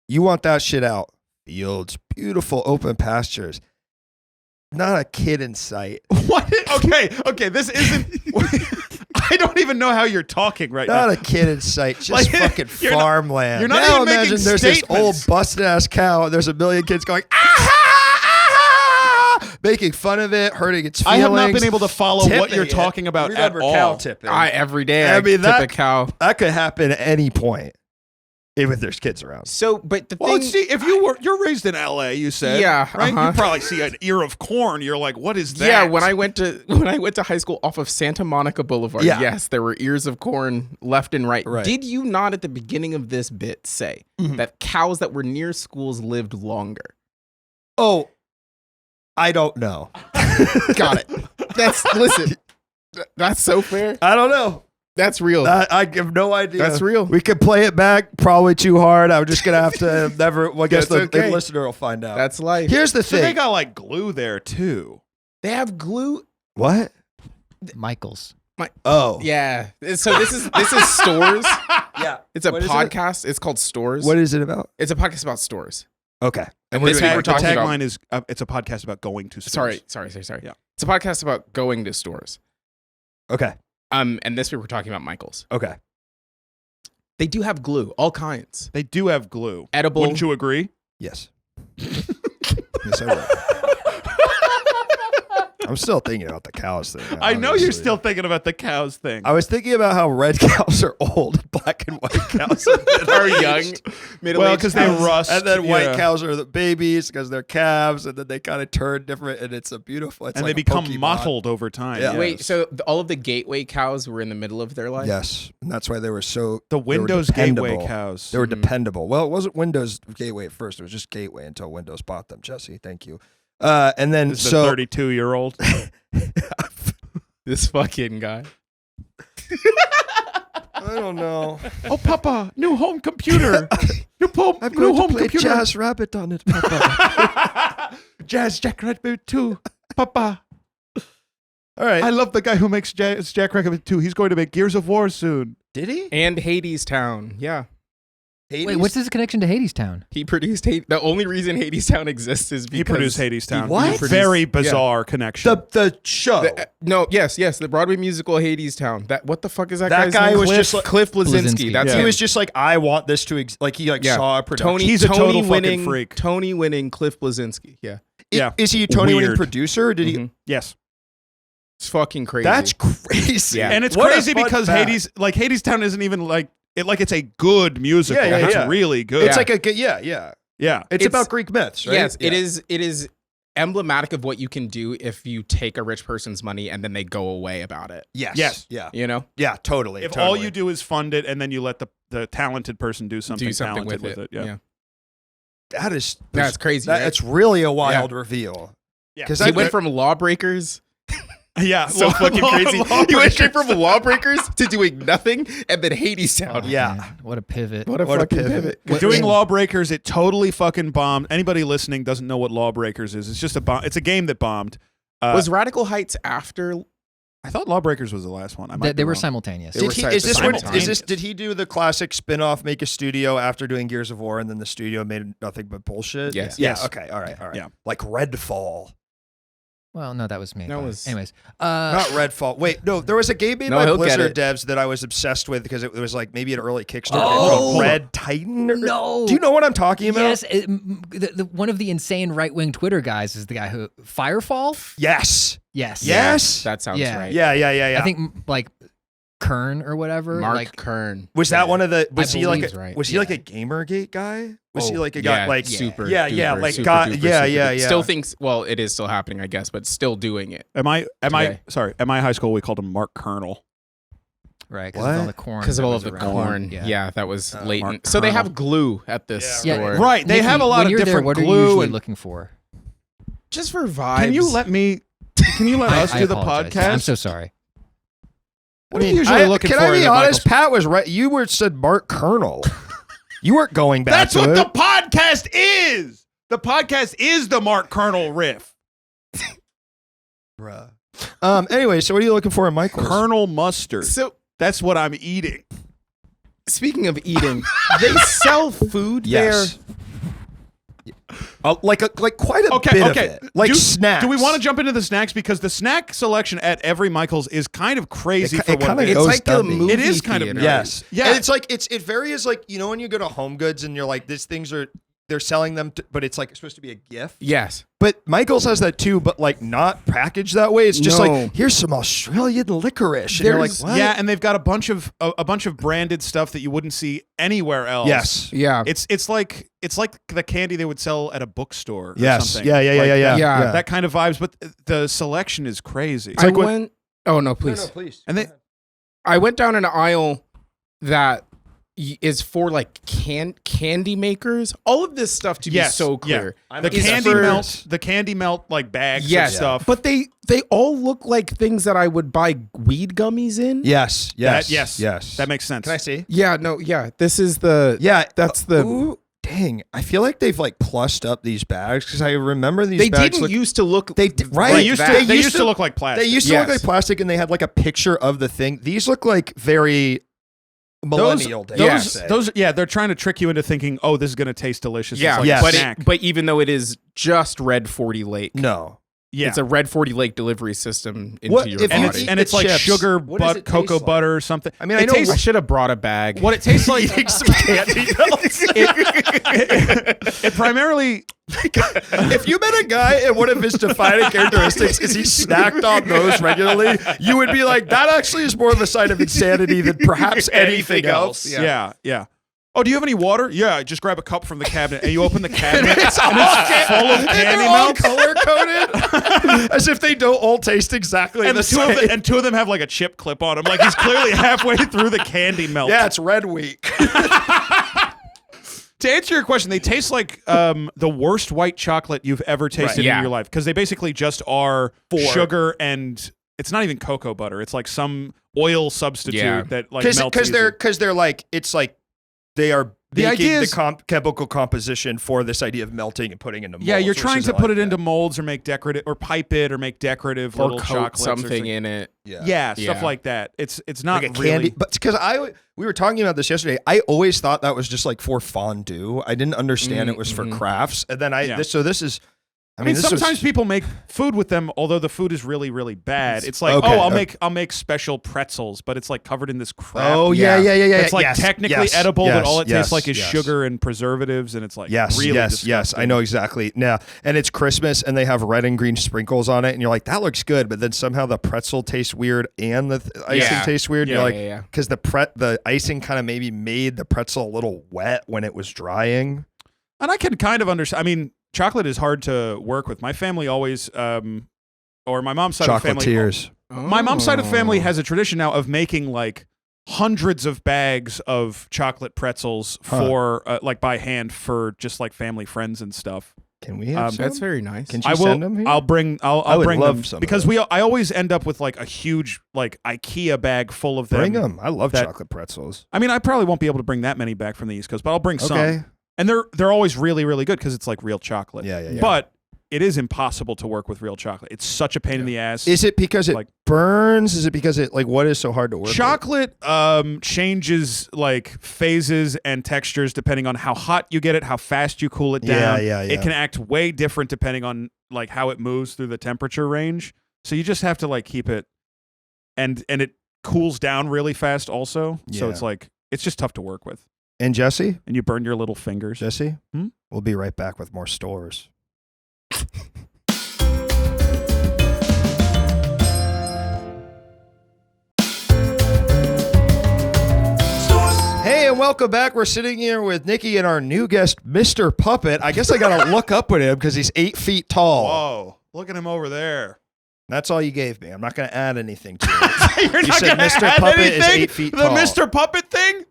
You want that shit out. Fields, beautiful open pastures. Not a kid in sight. What? Okay. This isn't. I don't even know how you're talking right Not now. a kid in sight. Just Like, fucking you're not- farmland. you're not now even making imagine there's this old statements. busted ass cow and there's a million kids going, ah! making fun of it, hurting its I feelings. have not been able to follow what tipping you're it. talking about at Remember cow all. tipping. Every day I I mean, tip a cow. That could happen at any point, even if there's kids around. So, but the Well, thing, see, if you're raised in L.A., you said, Yeah, right? uh-huh. You probably see an ear of corn. You're like, what is that? yeah, when I went to high school off of Santa Monica Boulevard, Yeah. yes, there were ears of corn left and right. Right. Did you not at the beginning of this bit say that cows that were near schools lived longer? Oh, I don't know. Got it. That's so fair. I don't know. That's real. I have no idea. That's real. We could play it back. Probably too hard. I'm just gonna have to never. Well, I guess That's the okay. listener will find out. That's life. Here's the So thing. they got like glue there too. They have glue. What? Michael's. Oh, Yeah. So this is stores. yeah. It's a What is it? podcast. It's called Stores. What is it about? It's a podcast about stores. Okay. And what this do week we- we're The talking about. tagline is, it's a podcast about going to stores. Sorry. Yeah. It's a podcast about going to stores. Okay. And this week we're talking about Michael's. Okay. They do have glue, all kinds. They do have glue. Edible. Wouldn't you agree? Yes. Yes, I would. I'm still thinking about the cows thing. I know you're obviously. still thinking about the cows thing. I was thinking about how red cows are old, black and white cows Are young, middle-aged Well, because they cows. rust. and then white yeah. cows are the babies because they're calves, and then they kind of turn different, and it's a beautiful. It's and like they a become Pokemon. mottled over time. Yeah. Wait, so all of the gateway cows were in the middle of their life? Yes, and that's why they were so. The they were Windows Gateway dependable. cows. They were dependable. Well, it wasn't Windows Gateway at first. It was just Gateway until Windows bought them. Jesse, thank you. And then This is so a 32-year-old. This fucking guy. I don't know. Oh, Papa, new home computer. new home computer. Jazz Rabbit on it, Papa. Jazz Jackrabbit 2. Papa. All right. I love the guy who makes Jazz Jackrabbit 2. He's going to make Gears of War soon. Did he? And Hades Town. Yeah. Wait, what's his connection to Hades Town? He produced The only reason Hades Town exists is because He produced Hades Town. What? He produced- Very bizarre connection. the show? the Broadway musical Hades Town. What the fuck is that That guy's guy name? was just like- Cliff Blazinski. Blazinski. That's Yeah. He him. was just like, I want this to like he like saw a production. He's a total fucking freak. Tony winning Cliff Blazinski. Yeah. Yeah. Is he a Tony winning Weird. producer? Or did he? Mhm. yes. It's fucking crazy. That's crazy. Yeah. And it's What a crazy fun because fact. Hades Town isn't even like it's a good musical. Yeah, It's yeah. really good. It's like a yeah. yeah. It's about Greek myths, right? Yes, Yeah. it is. It is emblematic of what you can do if you take a rich person's money and then they go away about it. Yes. Yes. Yeah. You know, Yeah. Totally. If totally. all you do is fund it and then you let the talented person do something, do something talented with it. Yeah. That's crazy. That's really a wild reveal. Yeah. Because He went from Lawbreakers. Yeah. So fucking crazy. He went Lawbreakers. straight from Lawbreakers to doing nothing, and then Hades Town. Yeah. Man, what a pivot. What a What a fucking pivot. pivot. Doing Lawbreakers, it totally fucking bombed. Anybody listening doesn't know what Lawbreakers is. It's just a bomb. It's a game that bombed. Was Radical Heights after? I thought Lawbreakers was the last one. I might They be were wrong. simultaneous. They were Is this when, simultaneous. did he do the classic spin-off, make a studio after doing Gears of War, and then the studio made nothing but bullshit? Yes. Yeah. Yes. Okay. All right. Yeah. Like Redfall. Well, no, that was me. That but was- anyways. Not Redfall. Wait, no, there was a game made No, by he'll get Blizzard it. devs that I was obsessed with because it was like maybe an early Kickstarter Oh! called Red Titan. No. Do you know what I'm talking about? Yes, one of the insane right-wing Twitter guys is the guy who Firefall. Yes. Yes. Yes. That sounds Yeah. right. Yeah. I think like Kern or whatever. Mark like Kern. Was that one of the? Was I he like? believe A, right. Was he like a GamerGate guy? Was he like a Oh, yeah, guy like super? Yeah, duper, like super got duper, yeah, super yeah, duper. yeah. Still thinks. Well, it is still happening, I guess, but still doing it Am I Today. sorry? At my high school, we called him Mark Colonel. right because of all What? the corn. because of that all was of the around. corn. Yeah. Yeah, that was Mark latent. So they Colonel. have glue at this Yeah. store, Right. They Nikki, have a lot when of you're different there, what are you glue usually and. looking for? just for vibes. Can you let me? Can you let us I do the apologize. podcast? I'm so sorry. What are you usually looking can for? I be in a honest? Michael's- Pat was right. You were said Mark Colonel. You weren't going back That's to what it. the podcast is. The podcast is the Mark Colonel riff. Bruh. Anyway, so what are you looking for in Michael's? Colonel mustard. So That's what I'm eating. speaking of eating, they sell food Yes. there. Like quite a Okay, bit okay. of it. Like snacks. Do we want to jump into the snacks because the snack selection at every Michael's is kind of crazy It for kinda what it It's is. goes like a dummy. movie. It is kind of theater. Yes. Yeah. And it's like it varies like when you go to Home Goods and you're like these things are they're selling them, but it's like supposed to be a gift. Yes. But Michael's has that too, but like not packaged that way. It's just No. like, here's some Australian licorice. And you're like, There's- what? Yeah, and they've got a bunch of branded stuff that you wouldn't see anywhere else. Yes. Yeah. It's like the candy they would sell at a bookstore. Or Yes. something. Yeah. Like Yeah. that kind of vibes, but the selection is crazy. I went. Oh no, please. No, please. And they I went down an aisle that is for like candy makers. All of this stuff to be so clear. the candy melt like bags Yes, of stuff. but they all look like things that I would buy weed gummies in. Yes. Yes. yes. That makes sense. Can I see? Yeah, no, yeah. This is the that's the Ooh, dang. I feel like they've like plussed up these bags because I remember these they bags didn't used to look right. like They used that. to, they used to look like plastic. They used to look Yes. like plastic, and they had like a picture of the thing. These look like very millennial days. Yes. They're trying to trick you into thinking, oh, this is going to taste delicious. Yeah, It's like Yes. a but snack. but even though it is just Red 40 Lake, No. yeah. it's a Red 40 Lake delivery system into What your if you body. eat and the it's like chips, sugar, what does it cocoa taste like? butter or something. I mean, it I know tastes I should have brought a bag. what it tastes like. Eating some candy melts. It primarily If you met a guy and one of his defining characteristics is he snacked on those regularly, you would be like, that actually is more of a sign of insanity than perhaps anything else. Yeah. Oh, do you have any water? Yeah, just grab a cup from the cabinet and you open the cabinet and it's full of And candy they're all melts. color coded, as if they don't all taste exactly And the two same. of and two of them have like a chip clip on them. Like he's clearly halfway through the candy melt. Yeah, it's Red Week. To answer your question, they taste like the worst white chocolate you've ever tasted Yeah. in your life because they basically just are sugar and it's not even cocoa butter. It's like some oil substitute Yeah. that like melts Because they're like, it's like they are The making idea the is- chemical composition for this idea of melting and putting into molds. Yeah, you're which trying isn't to put like it into that. molds or make decorative or pipe it or make decorative or little coat chocolates or something in it. Yeah, stuff Yeah. like that. It's not Like a really candy, but because we were talking about this yesterday, I always thought that was just like for fondue. I didn't understand it was for crafts, and then Yeah. this is. I mean, this was- sometimes people make food with them, although the food is really, really bad. It's like, Okay, I'll make special pretzels, but it's like covered in this crap. Oh yeah. It's like Yes, technically yes, edible, yes, but all it yes, tastes like is yes. sugar and preservatives, and it's like Yes, really yes, disgusting. I know exactly. Now, and it's Christmas, and they have red and green sprinkles on it, and you're like, that looks good, but then somehow the pretzel tastes weird and the icing Yeah. tastes weird. Yeah, You're like, yeah. because the icing kind of maybe made the pretzel a little wet when it was drying. And I can kind of understand. I mean, chocolate is hard to work with. My family always, or my mom's side of the family. Chocolatiers. My mom's side of the Oh. family has a tradition now of making like hundreds of bags of chocolate pretzels for like by hand for just like family friends and stuff. Can we have some? That's very nice. Can you I will. send them here? I'll bring. I I'll would bring love them some of because those. I always end up with like a huge like IKEA bag full of them. Bring them. I love that- chocolate pretzels. I mean, I probably won't be able to bring that many back from the East Coast, but I'll bring some. Okay. And they're always really, really good because it's like real chocolate. Yeah. But it is impossible to work with real chocolate. It's such a pain in the ass. Is it because it Like- burns? Is it because it like what is so hard to work with? Chocolate changes like phases and textures depending on how hot you get it, how fast you cool it down. Yeah. It can act way different depending on like how it moves through the temperature range. So you just have to like keep it, and it cools down really fast also. So Yeah. it's like it's just tough to work with, And Jesse? and you burn your little fingers. Jesse? Hmm? We'll be right back with more stores. Hey, and welcome back. We're sitting here with Nikki and our new guest, Mr. Puppet. I guess I got to look up with him because he's 8 feet tall. Whoa! Look at him over there. That's all you gave me. I'm not going to add anything to it. You're You not said gonna Mr. add Puppet is anything? 8 feet The tall. Mr. Puppet thing?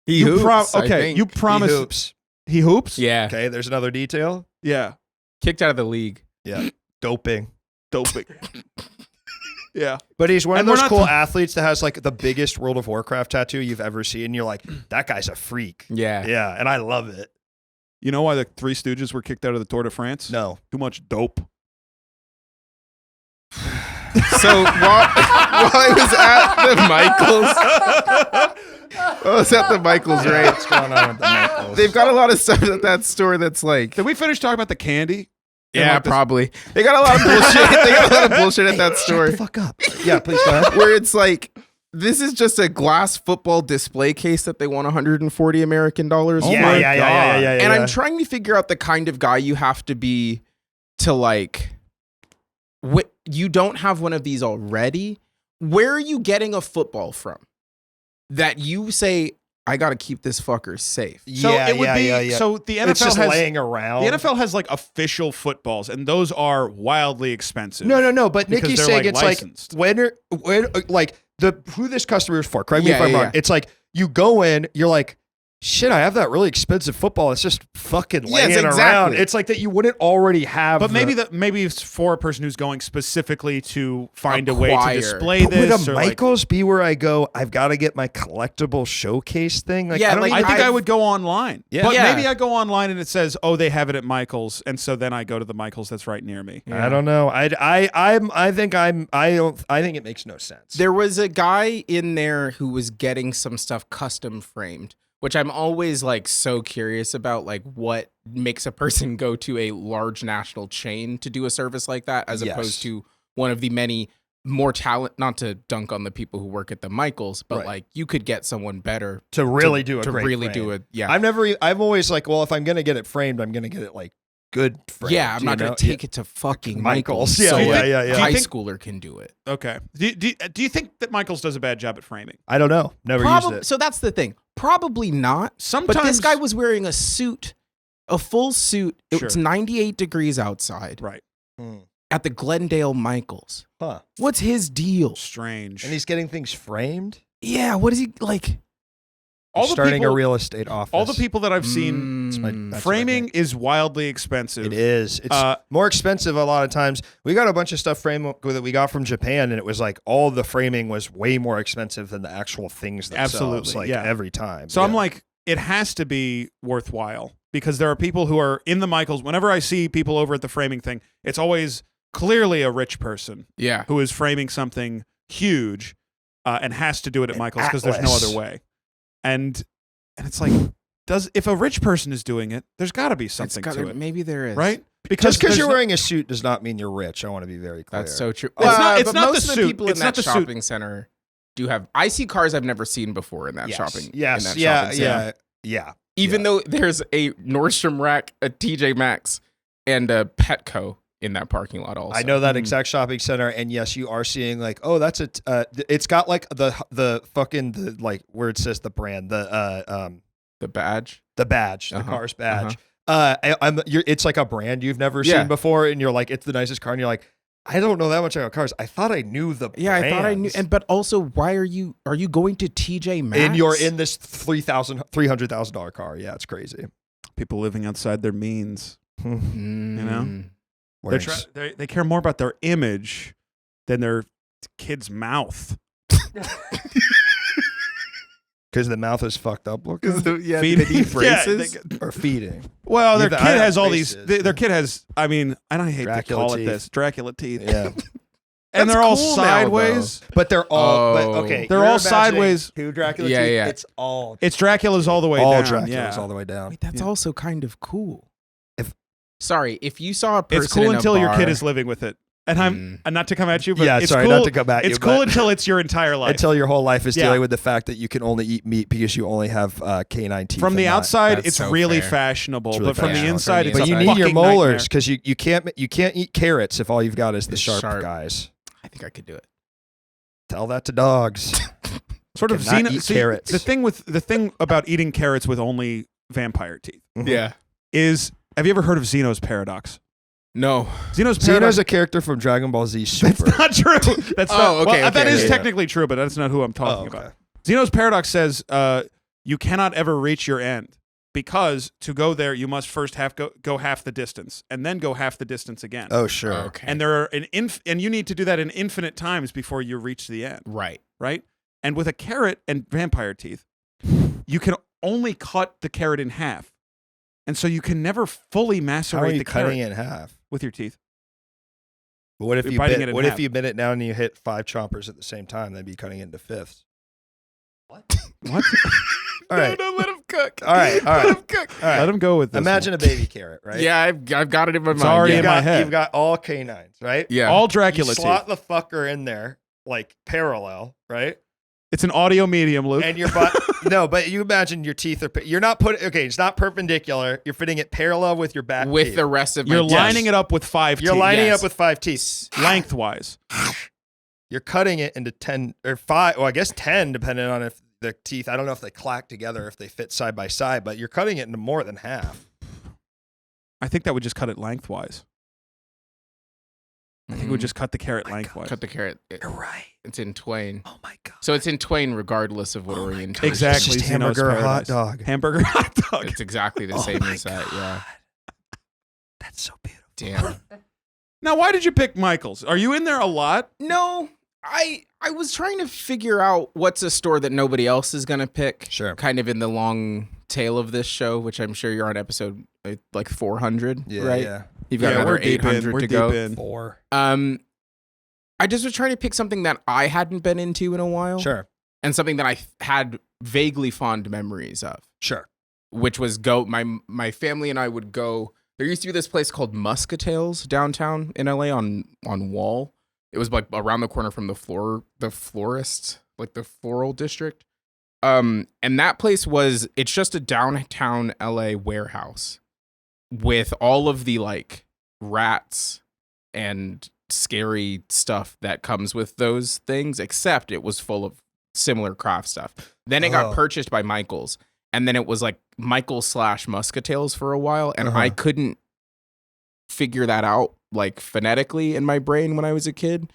He You hoops, I okay, think. you He promise hoops. he hoops? Yeah. Okay, there's another detail. Yeah. Kicked out of the league. Yeah. Doping. Doping. Yeah. But he's one And of we're those not cool ta- athletes that has like the biggest World of Warcraft tattoo you've ever seen. You're like, that guy's a freak. Yeah. Yeah, and I love it. You know why the Three Stooges were kicked out of the Tour de France? No. Too much dope. So while I was at the Michaels, right? What's going on with the Michaels? They've got a lot of stuff at that store that's like, Did we finish talking about the candy? yeah, like this- probably. They got a lot of bullshit. They got a lot of bullshit at that store Shut the fuck up. Yeah, please go ahead. where it's like This is just a glass football display case that they want 140 American dollars for. Yeah. And I'm trying to figure out the kind of guy you have to be to like. You don't have one of these already. Where are you getting a football from that you say, I got to keep this fucker safe? So it would be. So the NFL it's just has laying around. The NFL has like official footballs, and those are wildly expensive. No. But because Niki's they're, saying like, it's licensed. like when like who this customer is for. Correct me if I'm wrong. Yeah. It's like you go in, you're like, shit, I have that really expensive football. It's just fucking laying around. exactly. It's like that you wouldn't already have. But maybe it's for a person who's going specifically to find a way Acquire. to display But would this. a or like, Michaels be where I go? I've got to get my collectible showcase thing. Like, Yeah, I don't like, even- I think I would go online. Yeah. But Yeah. maybe I go online and it says, "Oh, they have it at Michaels," and so then I go to the Michaels that's right near me. I don't know. I think it makes no sense. There was a guy in there who was getting some stuff custom framed, which I'm always like so curious about, like what makes a person go to a large national chain to do a service like that, as Yes. opposed to one of the many more talent, not to dunk on the people who work at the Michaels, but Right. like you could get someone better to really do a to great really frame. do it. Yeah. I'm always like, well, if I'm gonna get it framed, I'm gonna get it like good framed. Yeah, I'm not you going know? to take it to fucking Michaels. Michaels. Yeah, so yeah, a yeah. high Do you think- schooler can do it. Okay. Do you think that Michaels does a bad job at framing? I don't know. Never used it. So that's the thing. Probably not. Sometimes But this guy was wearing a suit, a full suit. It's Sure. 98 degrees outside right. at the Glendale Michaels. Huh. What's his deal? Strange. And he's getting things framed. Yeah, what is he like? all the Starting people, a real estate office. all the people that I've seen, That's what I framing think. is wildly expensive. It is. It's more expensive a lot of times. We got a bunch of stuff framed that we got from Japan, and it was like all the framing was way more expensive than the actual things themselves. Absolutely, like yeah. every time. So I'm Yeah. like, it has to be worthwhile because there are people who are in the Michaels. Whenever I see people over at the framing thing, it's always clearly a rich person Yeah. who is framing something huge and has to do it at An Michaels because there's no atlas. other way. And it's like, if a rich person is doing it, there's got to be something to it, Maybe there is. right? just because there's you're no- wearing a suit does not mean you're rich. I want to be very clear. That's so true. It's not- it's but not most the of the suit. people It's in not that the suit. shopping center do have. I see cars I've never seen before in that shopping. Yes. in that Yeah. shopping center. Yeah. Even though there's a Nordstrom Rack, a TJ Maxx, and a Petco in that parking lot. Also, I know that exact shopping center, and yes, you are seeing like, oh, that's a. It's got like the fucking the like where it says the brand, the badge. the badge, the Uh-huh, car's badge. It's like a brand you've never Yeah. seen before, and you're like, it's the nicest car, and you're like, I don't know that much about cars. I thought I knew the. Yeah, I thought I knew. brands. And but also, why are you going to TJ Maxx? And you're in this $300,000 car. Yeah, it's crazy. People living outside their means. you know? Wearing They care more about their image than their kid's mouth. because the mouth is fucked up looking Yeah, Feeding- they need braces. or feeding. Well, their Neither- kid I have has all these. braces. Their kid has. I mean, and I hate Dracula to call teeth. it this Dracula teeth. Yeah, and That's they're all cool now, sideways. but they're all. But Oh. okay, They're you're all imagining sideways. Two Dracula Yeah, teeth. yeah. It's all. It's Dracula's all the way all down. Draculas yeah. all the way down. Wait, that's Yeah. also kind of cool. If- If you saw a person, It's cool in a until your kid bar- is living with it. And I'm not to come at you, but Yeah, it's sorry, cool. not to come at you, It's cool but- until it's your entire life. Until your whole life is Yeah. dealing with the fact that you can only eat meat because you only have canine teeth. From the and not- outside, That's it's so really fair. fashionable, It's really but from the fashionable. inside, it's But But a you need your fucking molars nightmare. because you can't eat carrots if all you've got is the It's sharp, sharp. guys. I think I could do it. Tell that to dogs. Sort of cannot eat carrots. The thing about eating carrots with only vampire teeth Yeah. is, have you ever heard of Zeno's paradox? No. Zeno's paradox. Xeno's a character from Dragon Ball Z Super. That's not true. That's Oh, not. okay, well, that okay, is yeah. technically true, but that's not who I'm talking okay. about. Zeno's paradox says you cannot ever reach your end because to go there you must first go half the distance and then go half the distance again. Oh, sure. Okay. And there are and you need to do that in infinite times before you reach the end, right. right? And with a carrot and vampire teeth, you can only cut the carrot in half, and so you can never fully How are macerate you the cutting carrot it in half? with your teeth. But what if You're you biting bit, it in what half. if you bit it down and you hit 5 chompers at the same time? Then be cutting it into fifths. What? All right. No, let him cook. All right. All Let right. him cook. All right. Let him go with this. Imagine a baby carrot, right? Yeah, I've got it in my mind. already yeah. in my head. You've got all canines, right? Yeah. all You Dracula slot teeth. the fucker in there, like parallel, right? It's an audio medium, Luke. And your butt. No, but you imagine your teeth are. You're not putting. Okay, it's not perpendicular. You're fitting it parallel with your back. With teeth. the rest of You're my lining it up with 5 You're teeth. lining Yes. up with 5 teeth. lengthwise. You're cutting it into 10 or 5. Well, I guess 10, depending on if the teeth. I don't know if they clack together, if they fit side by side, but you're cutting it into more than half. I think that would just cut it lengthwise. I think it would just cut the carrot lengthwise. Cut the carrot. You're right. It's in twain. Oh my god. So it's in twain regardless of what orientation. Exactly. It's just Zeno's hamburger or hot Paradise. dog. Hamburger hot dog. It's exactly the same as that. Yeah. That's so beautiful. Damn. Now, why did you pick Michael's? Are you in there a lot? No, I was trying to figure out what's a store that nobody else is gonna pick. Sure. Kind of in the long tail of this show, which I'm sure you're on episode like 400. Yeah, right? yeah. You've got another we're deep in. 800 We're to deep go. in. 4. I just was trying to pick something that I hadn't been into in a while. Sure. And something that I had vaguely fond memories of, Sure. which was my family and I would go. There used to be this place called Muscatales downtown in LA on Wall. It was like around the corner from the florist, like the floral district. And that place it's just a downtown LA warehouse with all of the like rats and scary stuff that comes with those things, except it was full of similar craft stuff. Then it got purchased by Michael's, and then it was like Michael's / Muscatales for a while, and I couldn't figure that out like phonetically in my brain when I was a kid.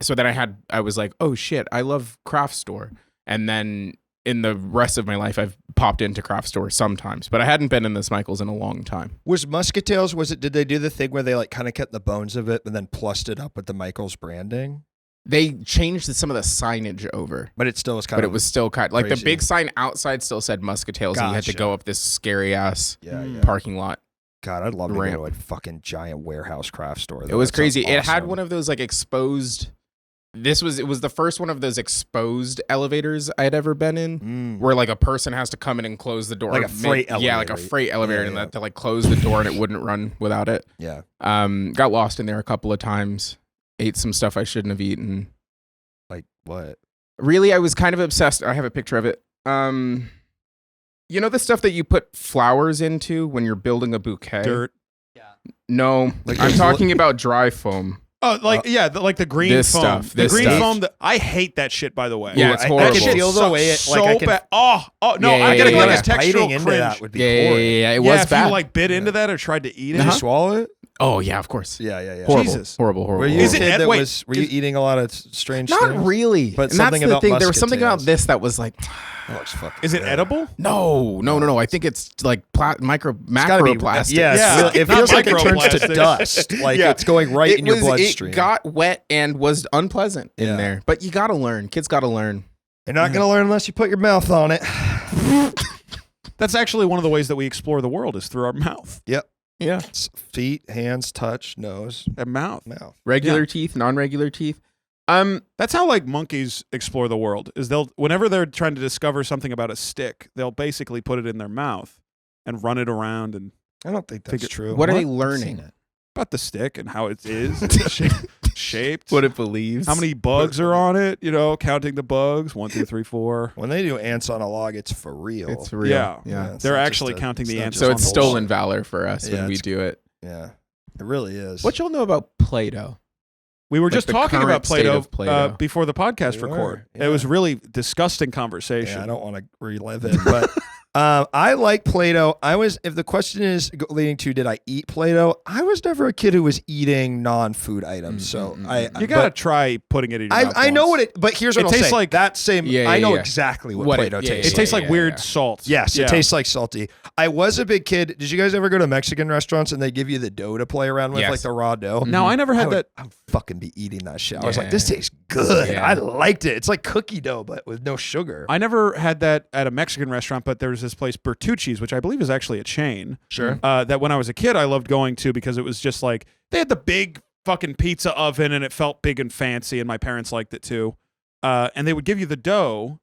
So then I was like, oh shit, I love craft store. And then in the rest of my life, I've popped into craft stores sometimes, but I hadn't been in this Michael's in a long time. Was Muscatales, did they do the thing where they like kind of kept the bones of it and then plussed it up with the Michael's branding? They changed some of the signage over, But it still was kind but of. it was still kind like the crazy. big sign outside still said Muscatales, and you had to Gotcha. go up this scary ass Yeah, yeah. parking lot. God, I'd love to ramp. go to a fucking giant warehouse craft store. It was crazy. It had one of those like exposed. It was the first one of those exposed elevators I had ever been in, where like a person has to come in and close the door, Like a freight Yeah, like a elevator. freight elevator, Yeah, and yeah. that to like close the door and it wouldn't run without it. Yeah. Got lost in there a couple of times. Ate some stuff I shouldn't have eaten. Like what? Really, I was kind of obsessed. I have a picture of it. You know the stuff that you put flowers into when you're building a bouquet? Dirt. No, Like I'm those talking about dry foam. Oh, like like the green This foam. stuff, The this green stuff. foam. I hate that shit. By the way. Yeah, it's I horrible. can feel the Sucks way it. so Like I can. bad. Oh no! Yeah, I yeah, gotta yeah, get yeah. like a Biting textural into cringe. that would be Yeah, horrid. it Yeah, was if bad. you like bit into that or tried to eat it. Did you swallow it? Oh yeah, of course. Yeah, yeah, yeah. Horrible, Jesus. horrible. Were you Is a it kid ed- that wait, was? Were you eating a lot of strange Not things? really. But and that's something the about thing. There was something about Muscatales. this that was like, That looks fucking Is it good. edible? no. I think it's like macro Gotta be plastic. Yeah, Yeah, it not feels like it turns to microplastics. dust. Like Yeah. it's going right in your bloodstream. It got wet and was unpleasant in Yeah. there. But you gotta learn. Kids gotta learn. You're not gonna learn unless you put your mouth on it. That's actually one of the ways that we explore the world is through our mouth. Yep. Yeah. It's feet, hands, touch, nose, And mouth. mouth. Regular teeth, non-regular teeth. That's how like monkeys explore the world. Is whenever they're trying to discover something about a stick, they'll basically put it in their mouth and run it around and I don't think that's true. What are What? they learning? about the stick and how it is shaped. What it believes. How many bugs are on it? You know, counting the bugs. 1, 2, 3, 4. When they do ants on a log, it's for real. It's real. Yeah. Yeah. it's They're not actually just counting the not ants just So on it's the stolen valor for us Yeah, when we it's- do it. Yeah, it really is. What y'all know about Play-Doh? We were Like just the talking current about state Play-Doh, of Play-Doh. Before the podcast We were, record. yeah. It was really disgusting conversation. Yeah, I don't want to relive it, but I like Play-Doh. If the question is leading to did I eat Play-Doh, I was never a kid who was eating non-food items. So You gotta try putting it in your mouth. I know once. but here's what It I'll tastes say. like- that same. Yeah, I know yeah. exactly what What Play-Doh it- yeah, tastes. It tastes like yeah, weird yeah. salt. Yes, Yeah. it tastes like salty. I was a big kid. Did you guys ever go to Mexican restaurants and they give you the dough to play around with, Yes. like the raw dough? Now I never had that. I would fucking be eating that shit. I was like, Yeah. this tastes good. Yeah. I liked it. It's like cookie dough, but with no sugar. I never had that at a Mexican restaurant, but there's this place Bertucci's, which I believe is actually a chain. Sure. That when I was a kid, I loved going to because it was just like they had the big fucking pizza oven and it felt big and fancy, and my parents liked it too. And they would give you the dough,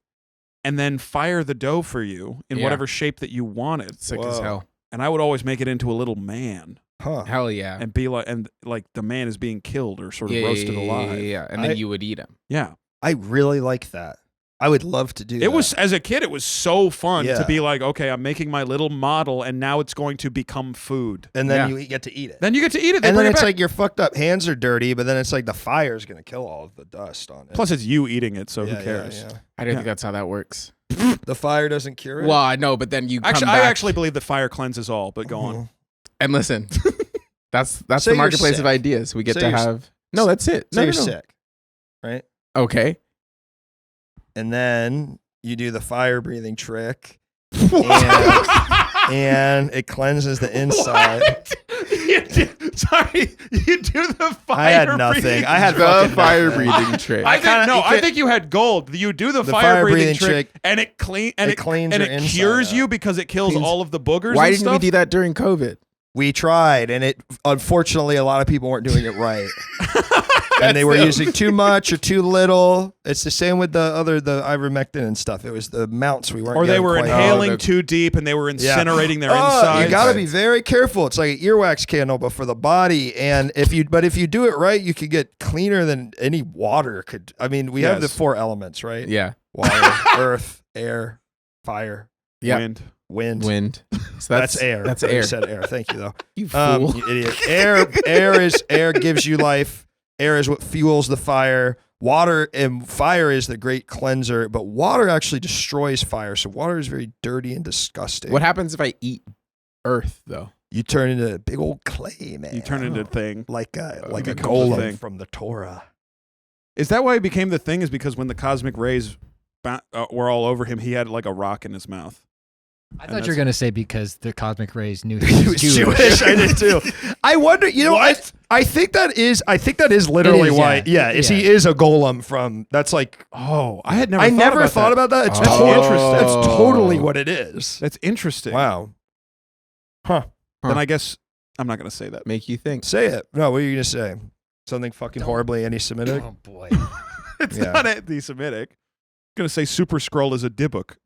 and then fire the dough for you in Yeah. whatever shape that you wanted. Sick as Whoa. hell. And I would always make it into a little man Huh. Hell yeah. and be like, the man is being killed or sort of Yeah, roasted yeah, alive. yeah. And then you would eat them. Yeah. I really like that. I would love to do that. It was, as a kid, it was so fun Yeah. to be like, okay, I'm making my little model, and now it's going to become food. And then you get to eat it. Then you get to eat it. They And bring then it it's back. like your fucked up hands are dirty, but then it's like the fire's going to kill all of the dust on it. Plus, it's you eating it, so Yeah, who cares? yeah. I don't think that's how that works. The fire doesn't cure it? Well, I know, but then you come Actually, back I actually believe that fire cleanses all, but go Mm-hmm. on. and listen. That's Say the you're marketplace sick. of ideas. We get Say to you're have. No, that's it. So No, you're no, no. sick, right? Okay. And then you do the fire breathing trick. And it cleanses the inside. Sorry, you do the fire. I had nothing. breathing I had The fucking fire nothing. breathing trick. I think, kinda- no, you I can't- think you had gold. You do the, The fire breathing fire-breathing trick, trick, and it cleans your inside cures you out. because it kills Cleans- all of the boogers. Why and didn't we stuff. do that during COVID? We tried, and it unfortunately a lot of people weren't doing it right. And they were using too much or too little. It's the same with the ivermectin and stuff. It was the amounts we weren't Or they getting were quite inhaling the- too deep, and they were Yeah. incinerating their Oh, insides. you got to be very careful. It's like an earwax candle, but for the body. And if you do it right, you could get cleaner than any water could. I mean, we have the Yes. 4 elements, right? Yeah. Water, earth, air, fire, Yeah. Wind. wind. Wind. So That's air. That's You air. said air. Thank you, though. You fool. You idiot. Air gives you life. Air is what fuels the fire. Water and fire is the great cleanser, but water actually destroys fire. So water is very dirty and disgusting. What happens if I eat earth though? You turn into a big old clay, man. You turn into a thing. like a becomes a golem thing. from the Torah. Is that why it became the thing? Is because when the cosmic rays were all over him, he had like a rock in his mouth. I And thought you were gonna say because the cosmic rays knew He he was was Jewish. I did too. I wonder. You know, I think that is literally It is, why. yeah. Yeah, he Yeah. is a golem from. That's like. Oh, I had never. I thought never about thought that. about that. It's Oh. interesting. That's totally what it is. That's interesting. Wow. Huh. Then I guess I'm not gonna say that. Make you think. Say it. No, what are you gonna say? Something fucking Don't- horribly anti-Semitic? Oh boy. It's Yeah. not anti-Semitic. I'm gonna say Super Scroll is a Dybbuk.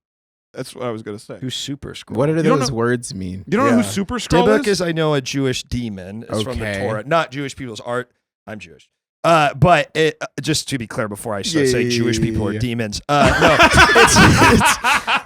That's what I was gonna say. Who's Super Scroll? What do don't those know- words mean? You don't know Yeah. who Super Scroll Dybbuk is? is, I know, a Jewish demon. It's from the Okay. Torah. Not Jewish people's art. I'm Jewish. But it, just to be clear before I start saying Jewish people are demons. No,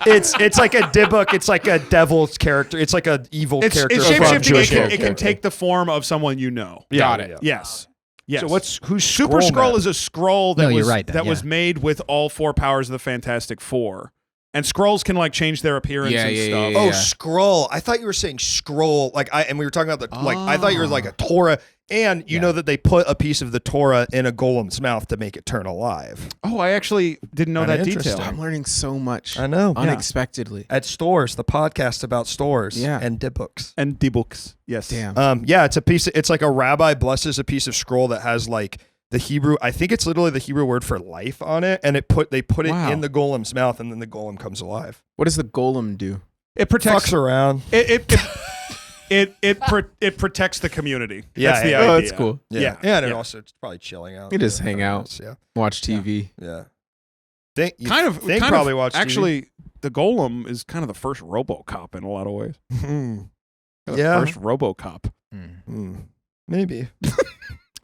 it's like a Dybbuk. It's like a devil's character. It's like an evil It's character from shapeshifting. Jewish It can character. take the form of someone you know. Got it. Yes. Yes. So who's Super Scroll then? is a scroll that No, you're was right then, that was yeah. made with all 4 powers of the Fantastic Four. And scrolls can like change their appearance Yeah, and yeah, stuff. yeah, Oh, yeah. scroll. I thought you were saying scroll. And we were talking about I thought you were like a Torah. And you know that they put a piece of the Torah in a golem's mouth to make it turn alive. Oh, I actually didn't know Kinda that interesting. detail. I'm learning so much I know. unexpectedly. At stores, the podcast about stores Yeah. and Dybbuk's. And Dybbuk's. Yes. Damn. Yeah, it's a piece. It's like a rabbi blesses a piece of scroll that has like the Hebrew. I think it's literally the Hebrew word for life on it, and they put it Wow. in the golem's mouth, and then the golem comes alive. What does the golem do? It protects Fucks around. it protects the community. Yeah, That's the yeah. idea. Oh, that's cool. Yeah. and it Yeah. also it's probably chilling out. You just hang out. Yeah, Watch TV. yeah. Kind of probably watch TV. Actually, the golem is kind of the first RoboCop in a lot of ways. The Yeah. first RoboCop. Maybe.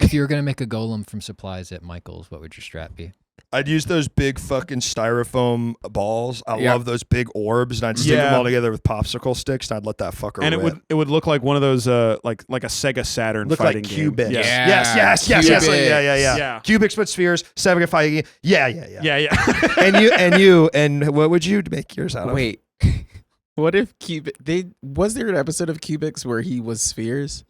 If you were gonna make a golem from supplies at Michael's, what would your strat be? I'd use those big fucking styrofoam balls. I Yeah. love those big orbs, and I'd stick Yeah. them all together with popsicle sticks, and I'd let that fucker And rip. it would look like one of those like a Sega Saturn Look fighting like game. Cubics. Yeah. Yes. Cubics. Yeah. Cubics but spheres, 7 fighting. Yeah. Yeah. And what would you make yours out of? Wait. What if was there an episode of Cubics where he was spheres?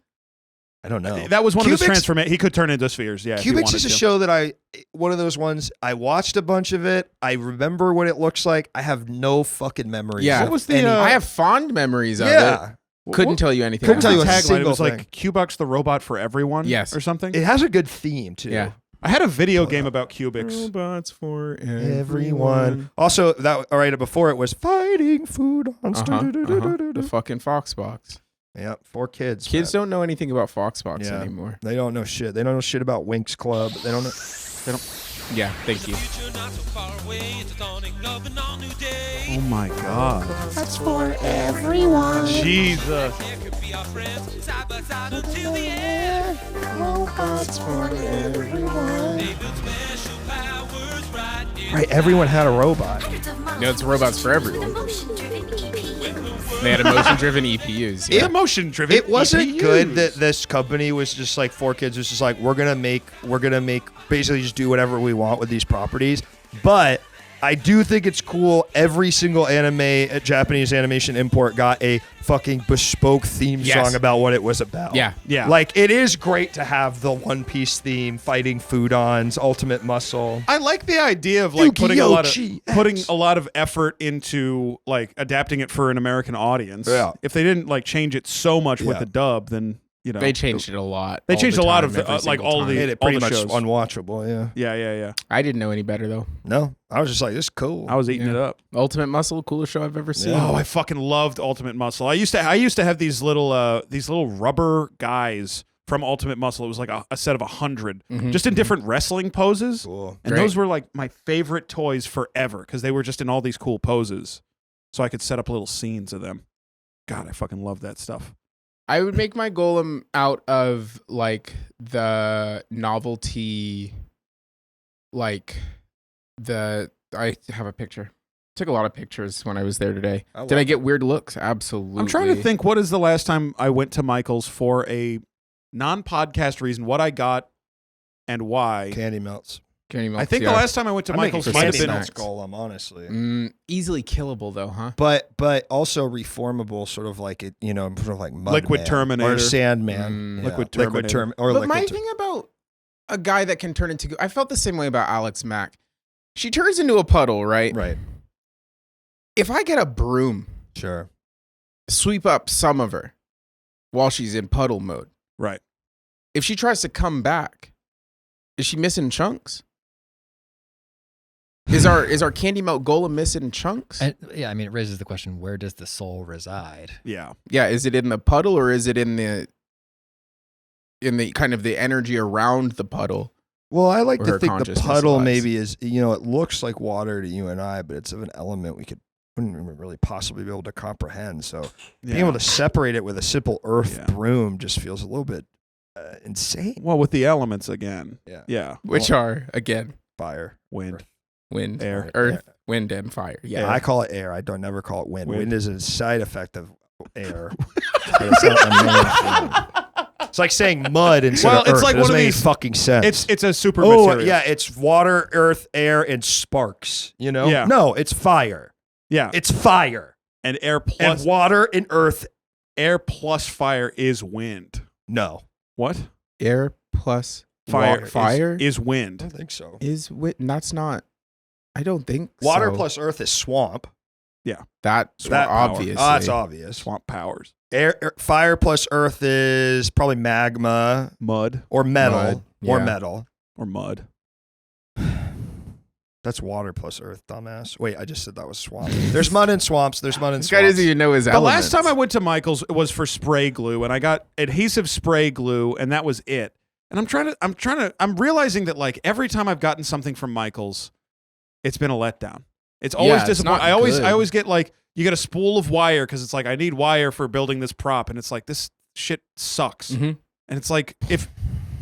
I don't know. That was one of his Cubics- transformations. He could turn into spheres. Yeah. if he Cubics wanted is a to. show that one of those ones, I watched a bunch of it. I remember what it looks like. I have no fucking memories. Yeah. of What was the, any- I I have fond memories of yeah. it. Couldn't tell you anything. Couldn't What tell was you the a tagline? It single was thing. like Cubics the robot for everyone. Yes. Or something. It has a good theme, too. Yeah. I had a video game about Cubics. Robots for Everyone. Also, before it was fighting food on The fucking Foxbox. Yeah, 4 kids. Kids don't know anything about Foxbox Yeah. anymore. They don't know shit. They don't know shit about Winx Club. They don't know. Yeah, thank you. Future not so far away, it's a dawning of an all new day. Oh my god. That's for everyone. Jesus. There could be our friends, side by side until the end. Robots for everyone. They build special powers right Right, everyone had a robot. No, it's robots for everyone. They had emotion-driven EPUs. Yeah. Emotion-driven. It wasn't EPUs. good that this company was just like 4Kids was just like we're gonna make basically just do whatever we want with these properties. But I do think it's cool. Every single Japanese animation import got a fucking bespoke theme song about what it was about. Yeah. Like it is great to have the One Piece theme, fighting Foodons, Ultimate Muscle. I like the idea of like putting a Yuki-Yoshi lot of effort into like adapting it for an American audience. Yeah. If they didn't like change it so much with the dub, then they changed it a lot. They all changed the a lot time, of every like single all of time. the Made it all pretty the much shows. unwatchable. Yeah. Yeah. I didn't know any better though. No, I was just like, this is cool. I was eating it up. Ultimate Muscle, coolest show I've ever seen. Oh, I fucking loved Ultimate Muscle. I used to have these little rubber guys from Ultimate Muscle. It was like a set of 100, just in different wrestling poses. Cool. And those were like my favorite toys forever because they were just in all these cool poses. So I could set up little scenes of them. God, I fucking love that stuff. I would make my golem out of like the novelty, like I have a picture. Took a lot of pictures when I was there today. Did I get weird looks? Absolutely. I'm trying to think, what is the last time I went to Michael's for a non-podcast reason, what I got and why. Candy melts. Candy melts, I think the last time I went to Michael's might have Candy been melts golem, honestly. easily killable though, huh? But also reformable, sort of like it, sort of like Mud Liquid Man Terminator. or Sandman, Liquid Terminator. But my thing about a guy that can turn into, I felt the same way about Alex Mack. She turns into a puddle, right? Right. If I get a broom, Sure. sweep up some of her while she's in puddle mode. Right. If she tries to come back, is she missing chunks? Is our Candy Melt Golem missing chunks? Yeah, I mean, it raises the question: where does the soul reside? Yeah. Yeah, is it in the puddle or is it in the kind of the energy around the puddle? Well, I like Or to her think the consciousness puddle lies. maybe is, it looks like water to you and I, but it's of an element we wouldn't even really possibly be able to comprehend. So being able to separate it with a simple earth broom just feels a little bit insane. Well, with the elements again. Yeah. Yeah. Which are, again, Fire. Wind. wind, Air. earth, wind, and fire. Yeah. I call it air. I don't never call it wind. Wind. Wind is a side effect of air. But it's not a main thing. It's like saying mud instead Well, of it's earth. like It one doesn't of make these- any fucking sense. It's a super oh material. yeah, it's water, earth, air, and sparks. Yeah. No, it's fire. Yeah. It's fire. And air And plus water and earth. air plus fire is wind. No, What? Air plus Fire. fire is wind. I don't think so. is wind. That's not. I don't think Water so. plus earth is swamp. That's Swamp power. obvious. That's obvious. Swamp powers. Fire plus earth is probably magma Mud or metal Mud, or yeah. metal. or mud. That's water plus earth, dumbass. Wait, I just said that was swamp. There's mud in swamps. There's mud in This guy swamps. doesn't even know his The elements. last time I went to Michael's was for spray glue, and I got adhesive spray glue, and that was it. And I'm realizing that like every time I've gotten something from Michael's, it's been a letdown. It's always it's not disappointing. I good. always get like, you get a spool of wire because it's like, I need wire for building this prop, and it's like, this shit sucks. Mhm. And it's like,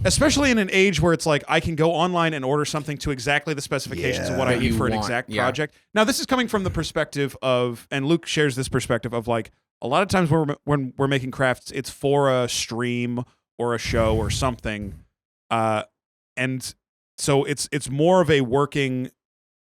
especially in an age where it's like I can go online and order something to exactly the specifications of what I That need you for an want, exact yeah. project. Now, this is coming from the perspective of, and Luke shares this perspective of like, a lot of times when we're making crafts, it's for a stream or a show or something. And so it's more of a working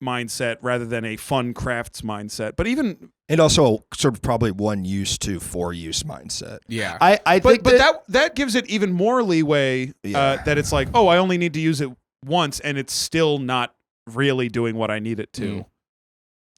mindset rather than a fun crafts mindset. But even And also sort of probably one use to 4 use mindset. Yeah. I think that gives it even more leeway that it's like, oh, I only need to use it once, and it's still not really doing what I need it to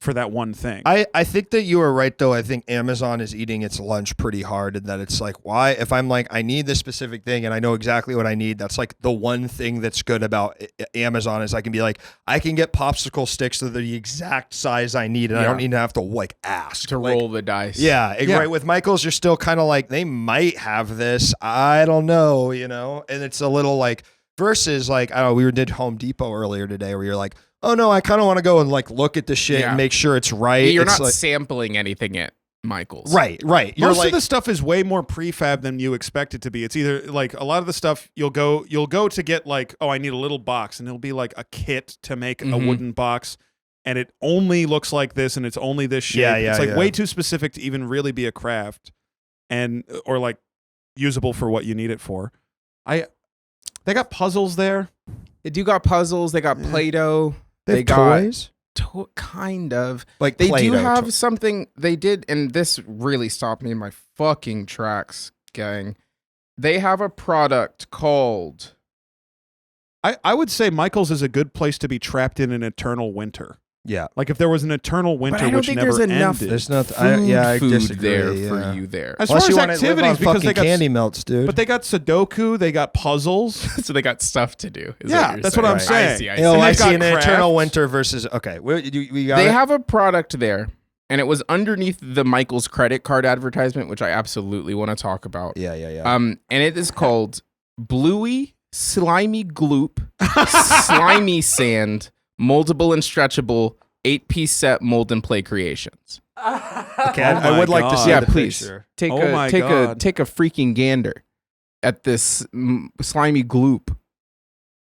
for that one thing. I think that you are right, though. I think Amazon is eating its lunch pretty hard, and that it's like, why? If I'm like, I need this specific thing and I know exactly what I need, that's like the one thing that's good about Amazon is I can be like, I can get popsicle sticks that are the exact size I need, and I don't need to have to like ask. to Like, roll the dice. Yeah, right. With Michael's, you're still kind of like, they might have this. I don't know, and it's a little like, versus like, I don't know, we did Home Depot earlier today where you're like, oh no, I kind of want to go and like look at the shit and make sure it's right. You're It's not like, sampling anything at Michael's. right. You're Most like, of the stuff is way more prefab than you expect it to be. It's either like a lot of the stuff you'll go to get like, oh, I need a little box, and it'll be like a kit to make a wooden box, and it only looks like this and it's only this shape. Yeah, yeah, it's like yeah. way too specific to even really be a craft and or like usable for what you need it for. They got puzzles there. They do got puzzles. They got Play-Doh. They have toys? Kind of. Like They do Play-Doh have toys. something. They did, and this really stopped me in my fucking tracks, gang. They have a product called. I would say Michael's is a good place to be trapped in an eternal winter. Yeah. Like if there was an eternal But winter I don't which think never there's enough ended. There's not. I Food disagree. there yeah. for you there. As Unless far you as want to live activities, on because fucking they got candy melts, dude. but they got Sudoku, they got puzzles. So they got stuff to do. is Yeah, what you're that's what I'm saying. saying. I You know, And I they've see got an crafts. eternal winter versus. Okay, we got They it. have a product there, and it was underneath the Michael's credit card advertisement, which I absolutely want to talk about. Yeah, yeah, yeah. And it is called Bluey Slimy Gloop Slimy Sand Moldable and Stretchable 8-piece set mold and play creations. Okay, Oh I would my like to God. see Yeah, the please picture. take Oh my a God. take a freaking gander at this slimy gloop.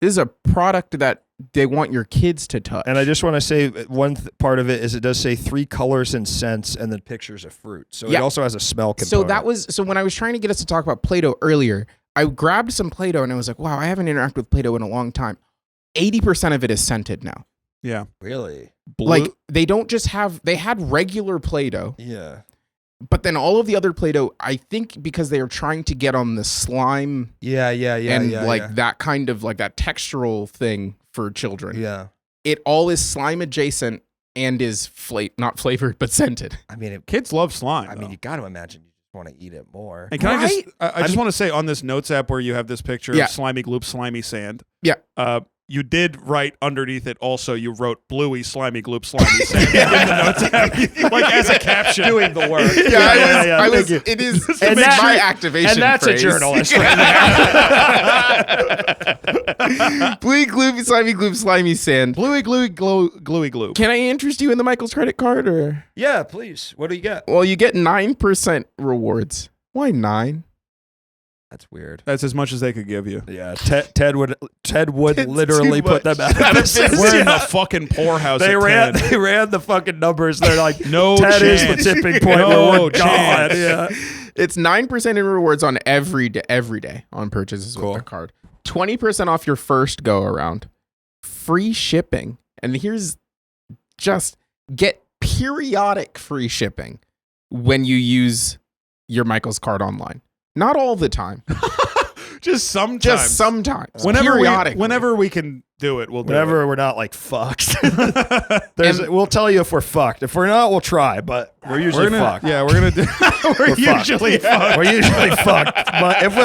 This is a product that they want your kids to touch. And I just want to say one part of it is it does say 3 colors and scents, and then pictures of fruit. So Yeah. it also has a smell So component. so when I was trying to get us to talk about Play-Doh earlier, I grabbed some Play-Doh and I was like, wow, I haven't interacted with Play-Doh in a long time. 80% of it is scented now. Yeah. Really. Like they don't just have, they had regular Play-Doh, Yeah. but then all of the other Play-Doh, I think because they are trying to get on the slime Yeah, and yeah. that kind of like that textural thing for children. Yeah. It all is slime adjacent and is not flavored, but scented. I mean, Kids love slime. I mean, you got to imagine you just want to eat it more. and can I just Right? I just want to say on this notes app where you have this picture Yeah. of slimy gloop slimy sand. Yeah. You did write underneath it also you wrote Bluey slimy gloop slimy sand in the notes app. Like as a caption. Doing the work. I was, Thank you. it is And it's that- my activation And that's phrase. a journalist right there. Bluey gloopy slimy gloop slimy sand. Bluey gluey gluey gloop. Can I interest you in the Michael's credit card or? Yeah, please. What do you get? Well, you get 9% rewards. Why 9? That's weird. That's as much as they could give you. Yeah, Ted would It's literally too put much. them out of business. We're in Yeah. the fucking poorhouse. They at ran 10. they ran the fucking numbers. They're like, No Ted is chance. the tipping point No where we're gone. chance. Yeah. It's 9% in rewards on every day on purchases Cool. with the card. 20% off your first go around. Free shipping. And here's just get periodic free shipping when you use your Michael's card online. Not all the time. Just sometimes. Just sometimes. Whenever Periodically. we can do it, we'll do Whenever we're not like fucked. And- We'll tell you if we're fucked. If we're not, we'll try, but we're it. usually We're gonna, fucked. yeah, we're gonna do. we're fucked. usually fucked. We're usually fucked. But if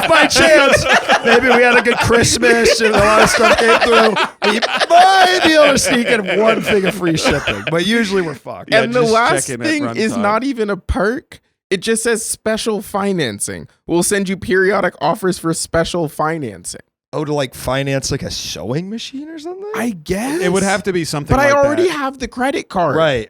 by chance, maybe we had a good Christmas and a lot of stuff came through, we might be able to sneak in one thing of free shipping. But usually we're fucked. Yeah, And the just last check in at thing is runtime. not even a perk. It just says special financing. We'll send you periodic offers for special financing. Oh, to like finance like a sewing machine or something? I guess. It would have to be something. But like I already that. have the credit card. Right.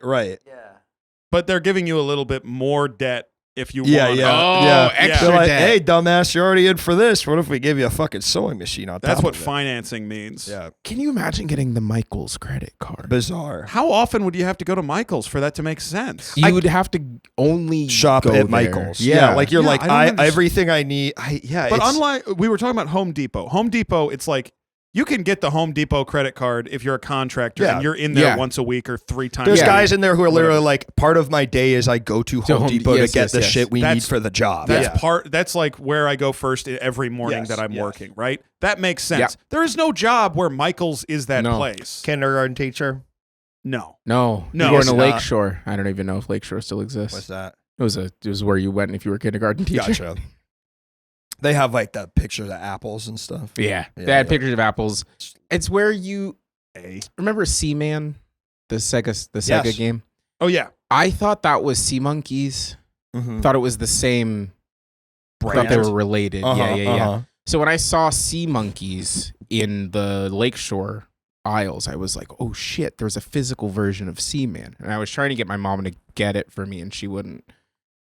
But they're giving you a little bit more debt if you Yeah, want. yeah. Oh, yeah. extra They're like, debt. hey, dumbass, you're already in for this. What if we give you a fucking sewing machine on That's top what of it? financing means. Yeah. Can you imagine getting the Michael's credit card? Bizarre. How often would you have to go to Michael's for that to make sense? You would have to only Shop go at there. Michael's. Yeah. like you're Yeah, like, I don't understand. everything I need. But it's- unlike we were talking about Home Depot. Home Depot, it's like you can get the Home Depot credit card if you're a contractor Yeah. and you're in there Yeah. once a week or 3 times. There's a guys week. in there who are literally Whatever. like, part of my day is I go to Home Home- Depot yes, to get yes, the yes. shit we That's- need for the job. That's Yeah. part. That's like where I go first every morning Yes, that I'm yes. working. Right. That makes sense. Yeah. There is no job where Michael's is that No. place. Kindergarten teacher. No. No. No, You're going it's to not. Lakeshore. I don't even know if Lakeshore still exists. What's that? It was where you went if you were a kindergarten teacher. Gotcha. They have like the pictures of apples and stuff. Yeah. Yeah, They had yeah. pictures of apples. It's where you remember Seaman, the Sega Yes. game. Oh yeah. I thought that was Sea Monkeys. Mm-hmm. Thought it was the same. Thought they were related. Yeah. So when I saw Sea Monkeys in the Lakeshore aisles, I was like, "Oh shit!" There's a physical version of Seaman, and I was trying to get my mom to get it for me, and she wouldn't.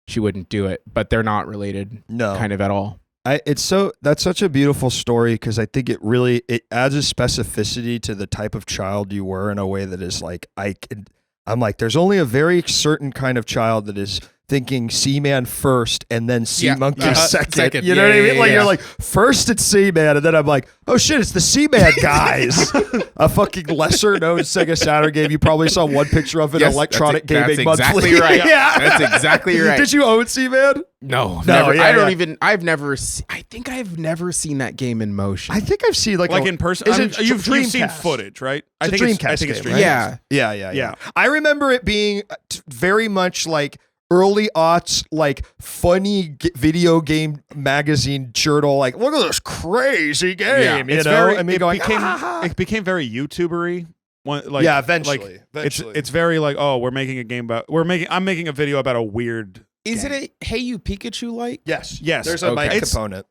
She wouldn't do it. But they're not related, No. kind of at all. That's such a beautiful story because I think it adds a specificity to the type of child you were in a way that is like I'm like there's only a very certain kind of child that is thinking Seaman first and then Sea Monkey second. You know what I mean? Like you're like first it's Seaman and then I'm like, oh shit, it's the Seaman guys. A fucking lesser known Sega Saturn game. You probably saw one picture of it in Electronic Gaming That's Monthly. exactly right. Yeah. That's exactly right. Did you own Seaman? No, No, never. yeah, I don't yeah. even. I think I've never seen that game in motion. I think I've seen like in person. Is it You've seen Dreamcast? footage, right? It's a I think Dreamcast it's game, Dreamcast. right? Yeah. I remember it being very much like early aughts, like funny video game magazine journal. Like, look at this crazy game. It's you know? very. I mean, It became very YouTubery. Eventually. It's very like, oh, we're making a game about. I'm making a video about a weird. Is game. it a Hey You Pikachu like? yes. Yes. There's a mic It's- component.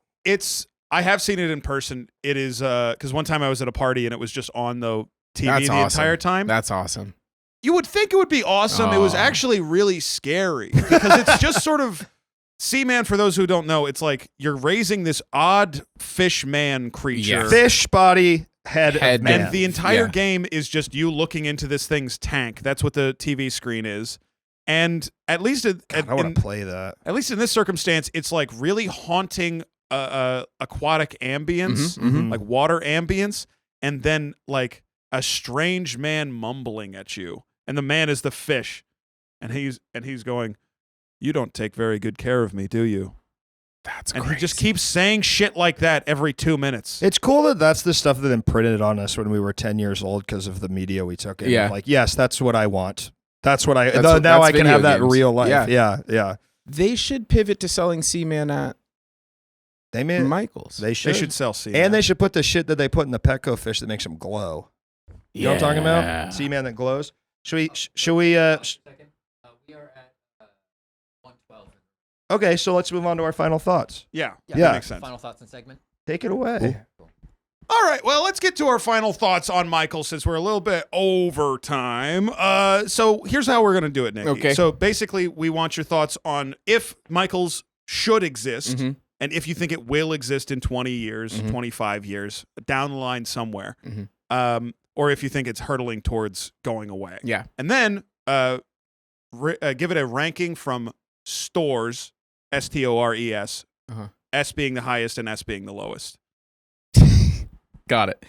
I have seen it in person. It is because one time I was at a party and it was just on the TV That's the awesome. entire time. That's awesome. You would think it would be awesome. It was Oh. actually really scary because it's just sort of Seaman. For those who don't know, it's like you're raising this odd fish man creature. Yes. Fish body head of man. And the entire Yeah. game is just you looking into this thing's tank. That's what the TV screen is. And at least God, I want to play that. at least in this circumstance, it's like really haunting aquatic ambience, Mhm. like water ambience, and then like a strange man mumbling at you. And the man is the fish. And he's going, "You don't take very good care of me, do you?" That's And crazy. he just keeps saying shit like that every 2 minutes. It's cool that that's the stuff that imprinted on us when we were 10 years old because of the media we took in. Yeah. Like, yes, that's what I want. That's what I. That's now what- that's I can video have that in games. real life. Yeah. Yeah. They should pivot to selling Seaman at They made. Michaels. They should. They should sell sea. And they should put the shit that they put in the Petco fish that makes them glow. You know what I'm talking about? Sea man that glows. Should we? We are at 112. Okay, so let's move on to our final thoughts. Yeah, Yeah. that makes sense. Final thoughts and segment. Take it away. All right, well, let's get to our final thoughts on Michael since we're a little bit over time. So here's how we're going to do it, Nick. Okay. So basically, we want your thoughts on if Michaels should exist Mhm. and if you think it will exist in 20 years, 25 years, down the line somewhere, or if you think it's hurtling towards going away. Yeah. And then give it a ranking from stores, STORES, S being the highest and S being the lowest. Got it.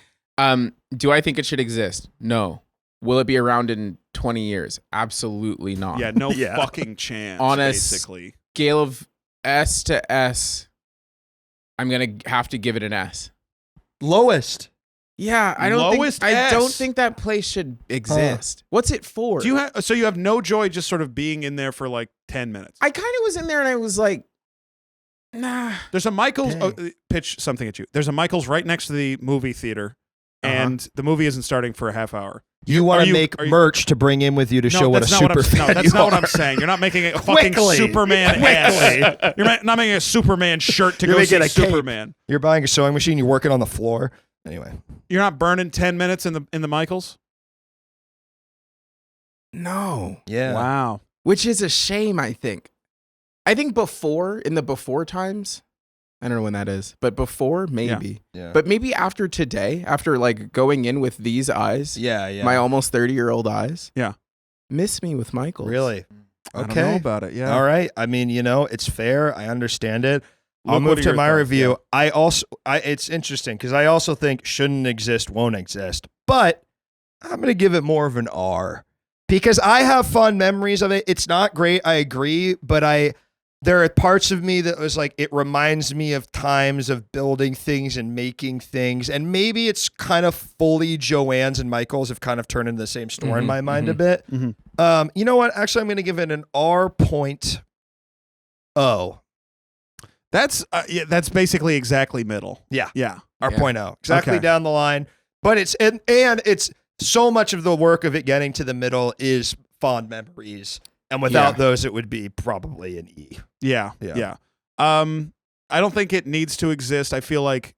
Do I think it should exist? No. Will it be around in 20 years? Absolutely not. Yeah, no Yeah. fucking chance, On a basically. Scale of S to S, I'm gonna have to give it an S. Lowest. Yeah, I don't Lowest think I S. don't think that place should exist. What's it for? Do you have so you have no joy just sort of being in there for like 10 minutes? I kind of was in there and I was like, nah. There's a Michaels pitch something at you. There's a Michaels right next to the movie theater, and the movie isn't starting for a half hour. You want are to you- make are you- merch to bring in with you to show what a that's not what I'm. super No, fan that's you not what are. I'm saying. You're not making a fucking Quickly. Superman S. You're not making a Superman shirt to You're go see making a cape. Superman. You're buying a sewing machine. You're working on the floor. Anyway, You're not burning 10 minutes in the Michaels. No. yeah. Wow. Which is a shame, I think. I think before, in the before times, I don't know when that is, but before, maybe. Yeah. But maybe after today, after like going in with these eyes, yeah. my almost 30-year-old eyes. Yeah. Miss me with Michaels. Really. I don't know Okay. about it. Yeah. All right. I mean, it's fair. I understand it. I'll Luke, what move are to your my thoughts? review. It's interesting because I also think shouldn't exist, won't exist. But I'm going to give it more of an R because I have fond memories of it. It's not great. I agree. But there are parts of me that was like, it reminds me of times of building things and making things. And maybe it's kind of fully Joanne's and Michael's have kind of turned into the same store in my mind a bit. You know what? Actually, I'm going to give it an R.0. That's basically exactly middle. Yeah. Yeah. R.0. Exactly Okay. down the line. But it's so much of the work of it getting to the middle is fond memories. And without those, it would be probably an E. Yeah. Yeah. Yeah. I don't think it needs to exist. I feel like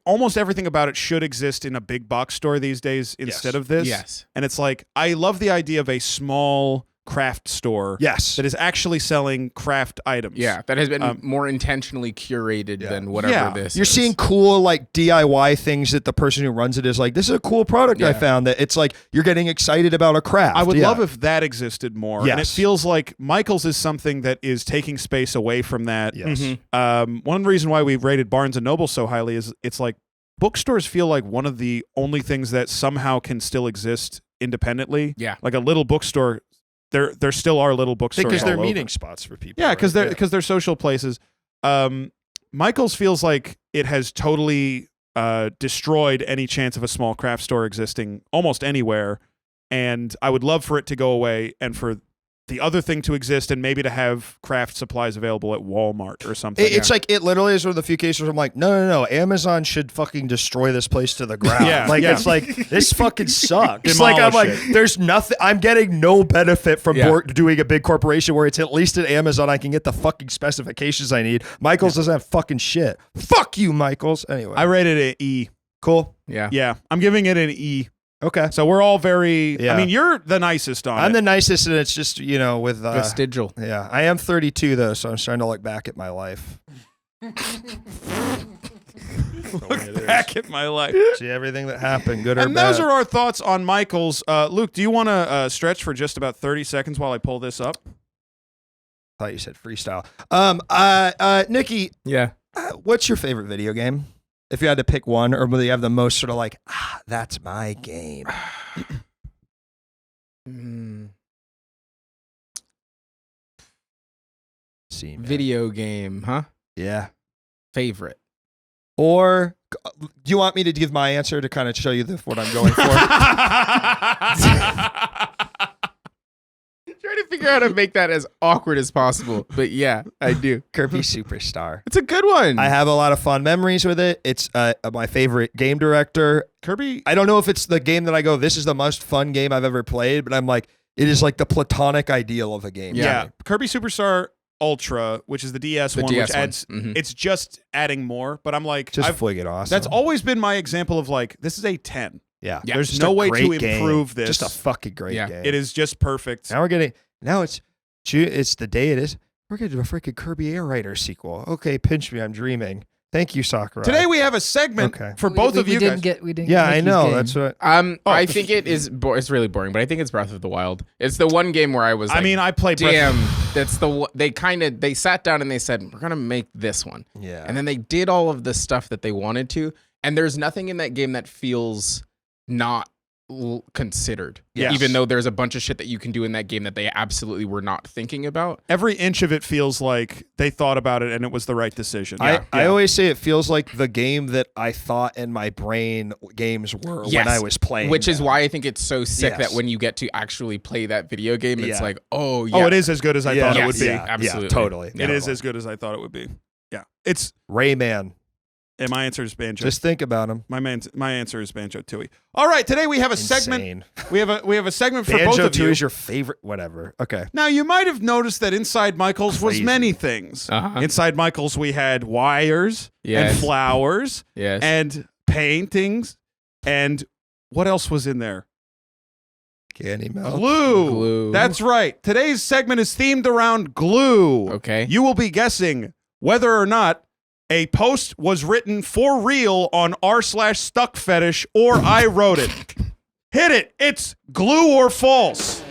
almost everything about it should exist in a big box store these days instead of this. Yes. And it's like, I love the idea of a small craft store. Yes. That is actually selling craft items. Yeah, that has been more intentionally curated than whatever Yeah. this You're is. seeing cool like DIY things that the person who runs it is like, this is a cool product I found, that it's like you're getting excited about a craft. I would love if that existed more. And it Yes. feels like Michael's is something that is taking space away from that. Yes. One reason why we rated Barnes & Noble so highly is it's like bookstores feel like one of the only things that somehow can still exist independently. Yeah. Like a little bookstore, there still are little bookstores because they're all over. meeting spots for people. Yeah, right? because they're social places. Michael's feels like it has totally destroyed any chance of a small craft store existing almost anywhere, and I would love for it to go away and for the other thing to exist, and maybe to have craft supplies available at Walmart or something. It's like, it literally is one of the few cases where I'm like, no, Amazon should fucking destroy this place to the ground. Yeah, like, yeah. it's like, this fucking sucks. It's like, I'm Demolish like, there's nothing, I'm getting no benefit from doing a big corporation where it's at least at Amazon I can get the fucking specifications I need. Michaels doesn't have fucking shit. Fuck you, Michaels. Anyway. I rated it E. Cool. Yeah. Yeah, I'm giving it an E. Okay. So we're all very. Yeah. I mean, you're the nicest on I'm it. the nicest, and it's just, with Vestigial. yeah. I am 32 though, so I'm starting to look back at my life. Back at my life. See everything that happened, good or And bad. those are our thoughts on Michael's. Luke, do you want to stretch for just about 30 seconds while I pull this up? I thought you said freestyle. Nikki, Yeah. what's your favorite video game? If you had to pick one, or whether you have the most sort of like, that's my game. See, man. Video game, huh? Yeah. Favorite. Or do you want me to give my answer to kind of show you what I'm going for? Trying to figure out how to make that as awkward as possible. But yeah, I do. Kirby Superstar. It's a good one. I have a lot of fun memories with it. It's my favorite game director. Kirby. I don't know if it's the game that I go, this is the most fun game I've ever played, but I'm like, it is like the platonic ideal of a game. Yeah. Kirby Superstar Ultra, which is the DS one, DS which one. adds, Mhm. it's just adding more. But I'm like, Just friggin' awesome. that's always been my example of like, this is a 10. Yeah. Yeah. There's Just no a way to great game. improve this. Just a fucking great Yeah. game. It is just perfect. Now it's the day it is. We're going to do a freaking Kirby Air Raider sequel. Okay, pinch me. I'm dreaming. Thank you, Sakurai. Today we have a segment Okay. for both of you guys. We didn't Yeah, get I Nikki's know. game. That's what. I think it is. It's really boring, but I think it's Breath of the Wild. It's the one game where I was. I Like, mean, I played Breath- damn. That's the. They sat down and they said, we're gonna make this one, Yeah. and then they did all of the stuff that they wanted to, and there's nothing in that game that feels not considered. Yes. Even though there's a bunch of shit that you can do in that game that they absolutely were not thinking about. Every inch of it feels like they thought about it and it was the right decision. I always say it feels like the game that I thought in my brain games were Yes. when I was playing. Which is them. why I think it's so sick Yes. that when you get to actually play that video game, it's Yeah. like, oh yeah, Oh, it is as good as I thought it would be. Yeah, absolutely. totally. It is as good as I thought it would be. Yeah. It's Rayman. and my answer is Banjo. Just think about him. my answer is Banjo Tooie. All right, today we have a segment. Insane. We have a segment for both Banjo of you. 2 is your favorite. Whatever. Okay. Now you might have noticed that inside Michael's was Crazy. many things. Uh-huh. Inside Michael's we had wires Yes. and flowers Yes. and paintings and what else was in there? Candy melt. Glue. That's right. Today's segment is themed around glue. Okay. You will be guessing whether or not a post was written for real on r/stuck fetish or I wrote it. Hit it. It's glue or false.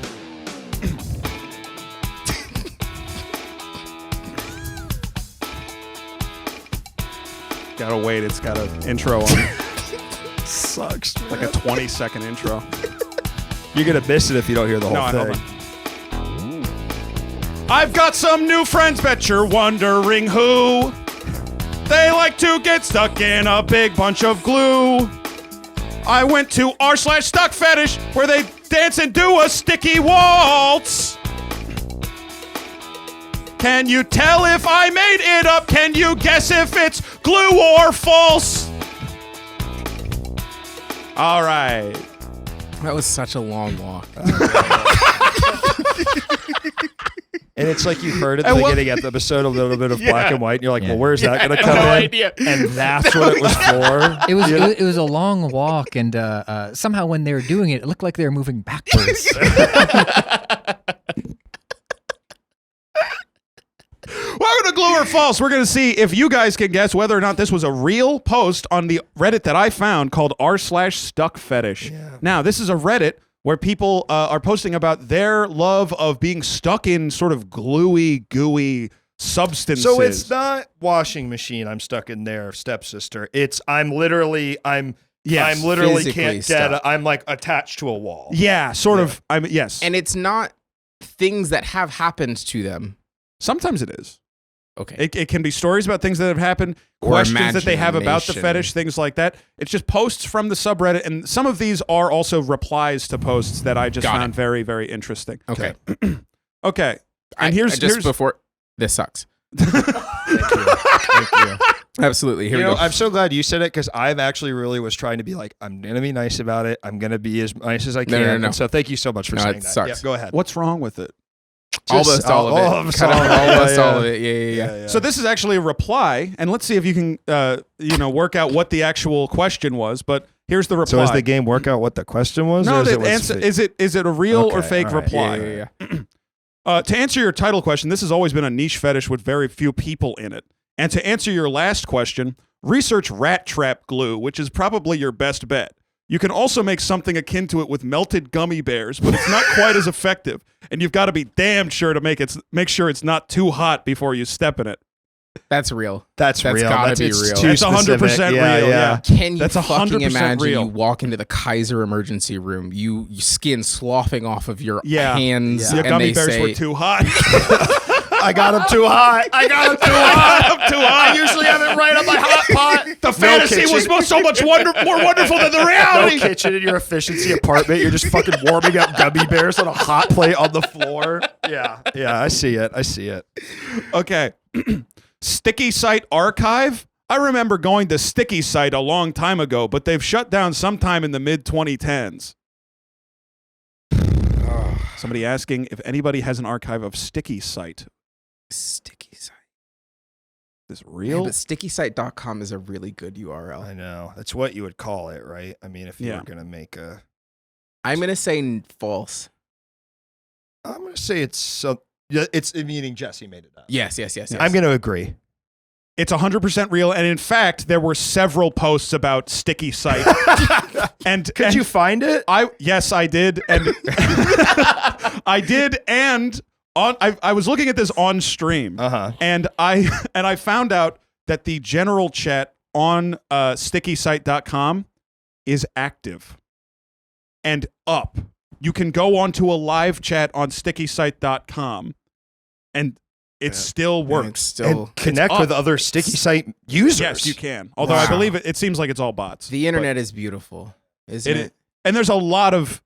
Gotta wait. It's got an intro on it. Sucks. Like a 20-second intro. You're gonna miss it if you don't hear the whole No, I thing. haven't. I've got some new friends, bet you're wondering who. They like to get stuck in a big bunch of glue. I went to r/stuck fetish where they dance and do a sticky waltz. Can you tell if I made it up? Can you guess if it's glue or false? All right. That was such a long walk. And it's like you heard at the And what- beginning of the episode a little bit of black and white, and you're like, well, where's that going to I come had no in? idea. And that's what it was for. It was a long walk, and somehow when they were doing it, it looked like they were moving backwards. false? We're going to see if you guys can guess whether or not this was a real post on the Reddit that I found called r/stuckfetish. Yeah. Now, this is a Reddit where people are posting about their love of being stuck in sort of gluey, gooey substances. So it's not washing machine I'm stuck in there, stepsister. It's I'm literally Physically can't stuck. get I'm like attached to a wall. Yeah, sort of. Yes. And it's not things that have happened to them. Sometimes it is. Okay. It can be stories about things that have happened, Or questions that they have about the imagination. fetish, things like that. It's just posts from the subreddit, and some of these are also replies to posts that I just Got found very, very interesting. Okay. Okay. And here's before this sucks. Thank you. Absolutely. Here we go. I'm so glad you said it because I've actually really was trying to be like, I'm gonna be nice about it. I'm gonna be as nice as I can. No. And so thank you so much for No, saying it that. sucks. Yeah, go ahead. what's wrong with it? Almost all of it. Almost Kind of all of it. almost Yeah, all yeah. of it. Yeah. So this is actually a reply, and let's see if you can, work out what the actual question was. But here's the reply. So is the game work out what the question was? No, or is the it what's answer fake? is it a real or Okay, fake all right. reply? Yeah. To answer your title question, this has always been a niche fetish with very few people in it. And to answer your last question, research rat trap glue, which is probably your best bet. You can also make something akin to it with melted gummy bears, but it's not quite as effective. And you've got to be damned sure to make sure it's not too hot before you step in it. That's real. That's real. Gotta be it's real. too That's 100% specific. real, yeah. Can you That's fucking 100% imagine real. you walk into the Kaiser emergency room, you skin sloughing off of your hands, Your and gummy they bears say, were too hot. I got him too high. I got him too high. I'm too hot. I usually have it right on my hot pot. The fantasy was so much more wonderful than the No reality. kitchen in your efficiency apartment. You're just fucking warming up gummy bears on a hot plate on the floor. Yeah, I see it. Okay. Sticky Site Archive. I remember going to Sticky Site a long time ago, but they've shut down sometime in the mid-2010s. Somebody asking if anybody has an archive of Sticky Site. Sticky Site. Is this Yeah, real? but stickysite.com is a really good URL. I know. That's what you would call it, right? I mean, if you Yeah. were gonna make a, I'm going to say false. I'm gonna say it's so. Yeah, it's meaning Jesse made it up. Yes. I'm gonna agree. It's 100% real, and in fact, there were several posts about Sticky Site. Could you find it? Yes, I did, and I did, and I was looking at this on stream, and I found out that the general chat on stickysite.com is active and up. You can go onto a live chat on stickysite.com, and it still works. It's still And connect up. with other sticky site users. Yes, you can. Although I Wow. believe it seems like it's all bots. the internet is beautiful, isn't it? And there's a lot of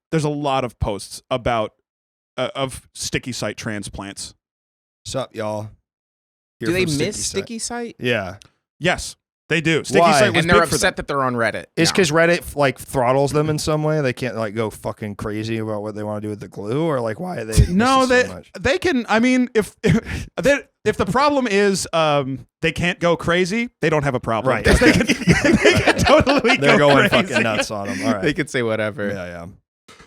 posts about of sticky site transplants. Sup, y'all? Here Do they from miss Site. Sticky Site? Yeah. Yes, they do. Sticky Why? site was And they're big for them. upset that they're on Reddit. It's now. because Reddit like throttles them in some way. They can't like go fucking crazy about what they want to do with the glue, or like why are they? No, miss it so much? they can. I mean, if the problem is they can't go crazy, they don't have a problem. Right. 'Cause they can totally They're go going crazy. fucking nuts on them. All right. They could say whatever. Yeah.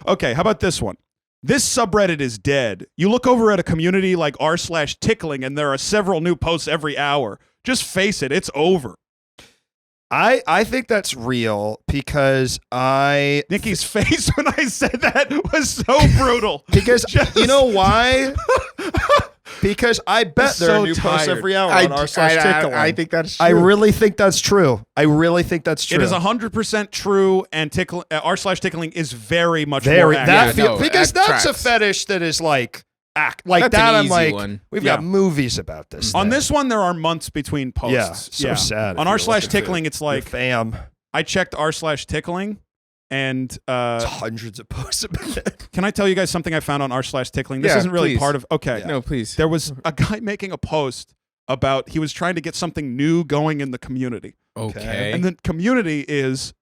Okay, how about this one? This subreddit is dead. You look over at a community like r/tickling, and there are several new posts every hour. Just face it, it's over. I think that's real because Nikki's face when I said that was so brutal. because Just- you know why? Because I bet there so are new posts tired. every hour on r/tickling. I think that's true. I really think that's true. I really think that's true. It is 100% true, and r/tickling is very much very more that active. no, because that that's a tracks. fetish that is like act like That's that. an I'm easy like, one. we've Yeah. got movies about this. On thing. this one, there are months between posts. Yeah, so sad. On if you're looking r/tickling, for it's your like fam. I checked r/tickling, and It's hundreds of posts about it. can I tell you guys something I found on r/tickling? This Yeah, isn't really please. part of. Okay, No, please. there was a guy making a post about he was trying to get something new going in the community, Okay. and the community is.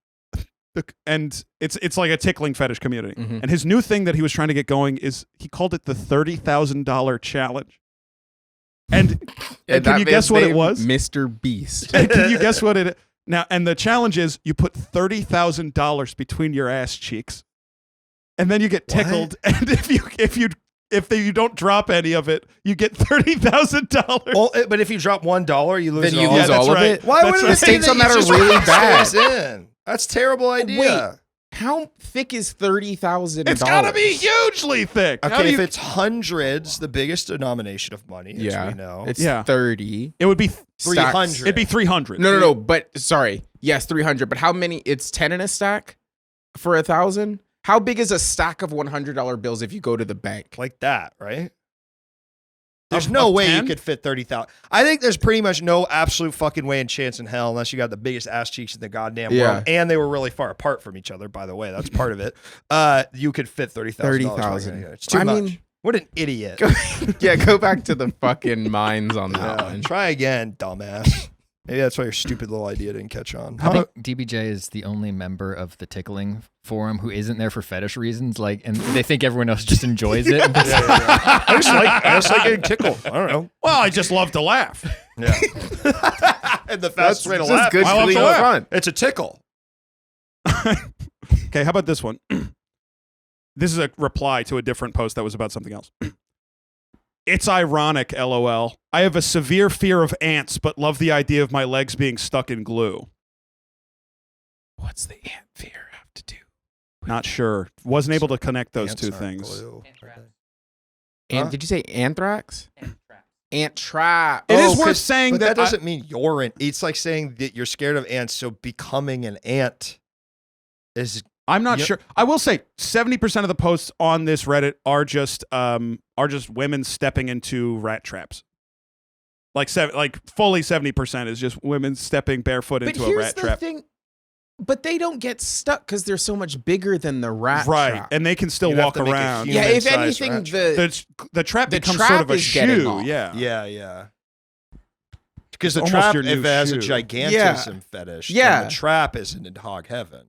And it's like a tickling fetish community. Mhm. And his new thing that he was trying to get going is he called it the $30,000 challenge. And can that you guess man's what it name, was? Mr. Beast. And can you guess what it is? Now, and the challenge is you put $30,000 between your ass cheeks, and then you get tickled. And if you you don't drop any of it, you get $30,000. Well, but if you drop $1, you lose Then it you all. lose that's all of right. it. Why That's would right. it say Mistakes on that that you are really just bad. stays in? That's a terrible idea. Wait, how thick is $30,000? It's got to be hugely thick. How Okay, do if you- it's hundreds, the biggest denomination of money, as Yeah, we know. it's Yeah. 30. it would be 300. It'd be 300. No. But sorry, yes, 300. But how many? It's 10 in a stack for 1,000. How big is a stack of $100 bills if you go to the bank? Like that, right? There's Of- no of way 10? you could fit 30,000. I think there's pretty much no absolute fucking way and chance in hell unless you got the biggest ass cheeks in the goddamn Yeah. world. And they were really far apart from each other, by the way. That's part of it. You could fit $30,000. 30,000. It's too I much. mean- What an idiot. Go back to the fucking mines on that Yeah, one. try again, dumbass. Maybe that's why your stupid little idea didn't catch on. I think DBJ is the only member of the tickling forum who isn't there for fetish reasons. Like, and they think everyone else just enjoys it. I just like getting tickled. I don't know. Well, I just love to laugh. Yeah. And the fastest way to just laugh. good I love clean to laugh. fun. It's a tickle. Okay, how about this one? This is a reply to a different post that was about something else. It's ironic, LOL. I have a severe fear of ants, but love the idea of my legs being stuck in glue. What's the ant fear have to do? Not sure. Wasn't able to connect those Ants two aren't things. glue. And did you say anthrax? Ant trap. It is worth 'cause- saying but that that doesn't mean you're an. It's like saying that you're scared of ants, so becoming an ant is. I'm not Yep. sure. I will say 70% of the posts on this Reddit are just women stepping into rat traps. Like fully 70% is just women stepping barefoot But into a here's rat the trap. thing. But they don't get stuck because they're so much bigger than the rat Right, trap. and they can still You'd have walk to make a around. huge- Yeah, if human-sized anything, rat trap. The trap the becomes trap sort of a is getting shoe. off. Yeah. Yeah. Because the Almost trap, your new if it has a shoe. gigantism fetish, Yeah. then the trap isn't in hog heaven.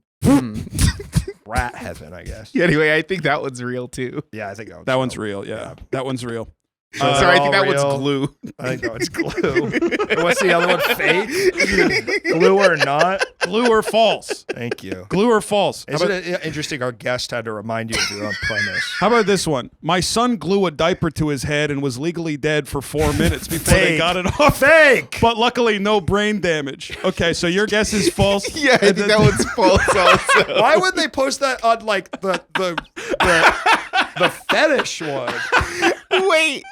Rat heaven, I guess. Anyway, I think that one's real too. Yeah, I think That one's real. Yeah, that one's real. So Sorry, I all think that real. one's glue. I think that one's glue. What's the other one? Fake? Glue or not? Glue or false? Thank you. Glue or false? How Isn't about, it interesting our guest had to remind you of your own premise? how about this one? My son glue a diaper to his head and was legally dead for 4 minutes before they Fake. got it off. Fake! But luckily, no brain damage. Okay, so your guess is false. Yeah, I think that one's false also. Why would they post that on like the fetish one? Wait.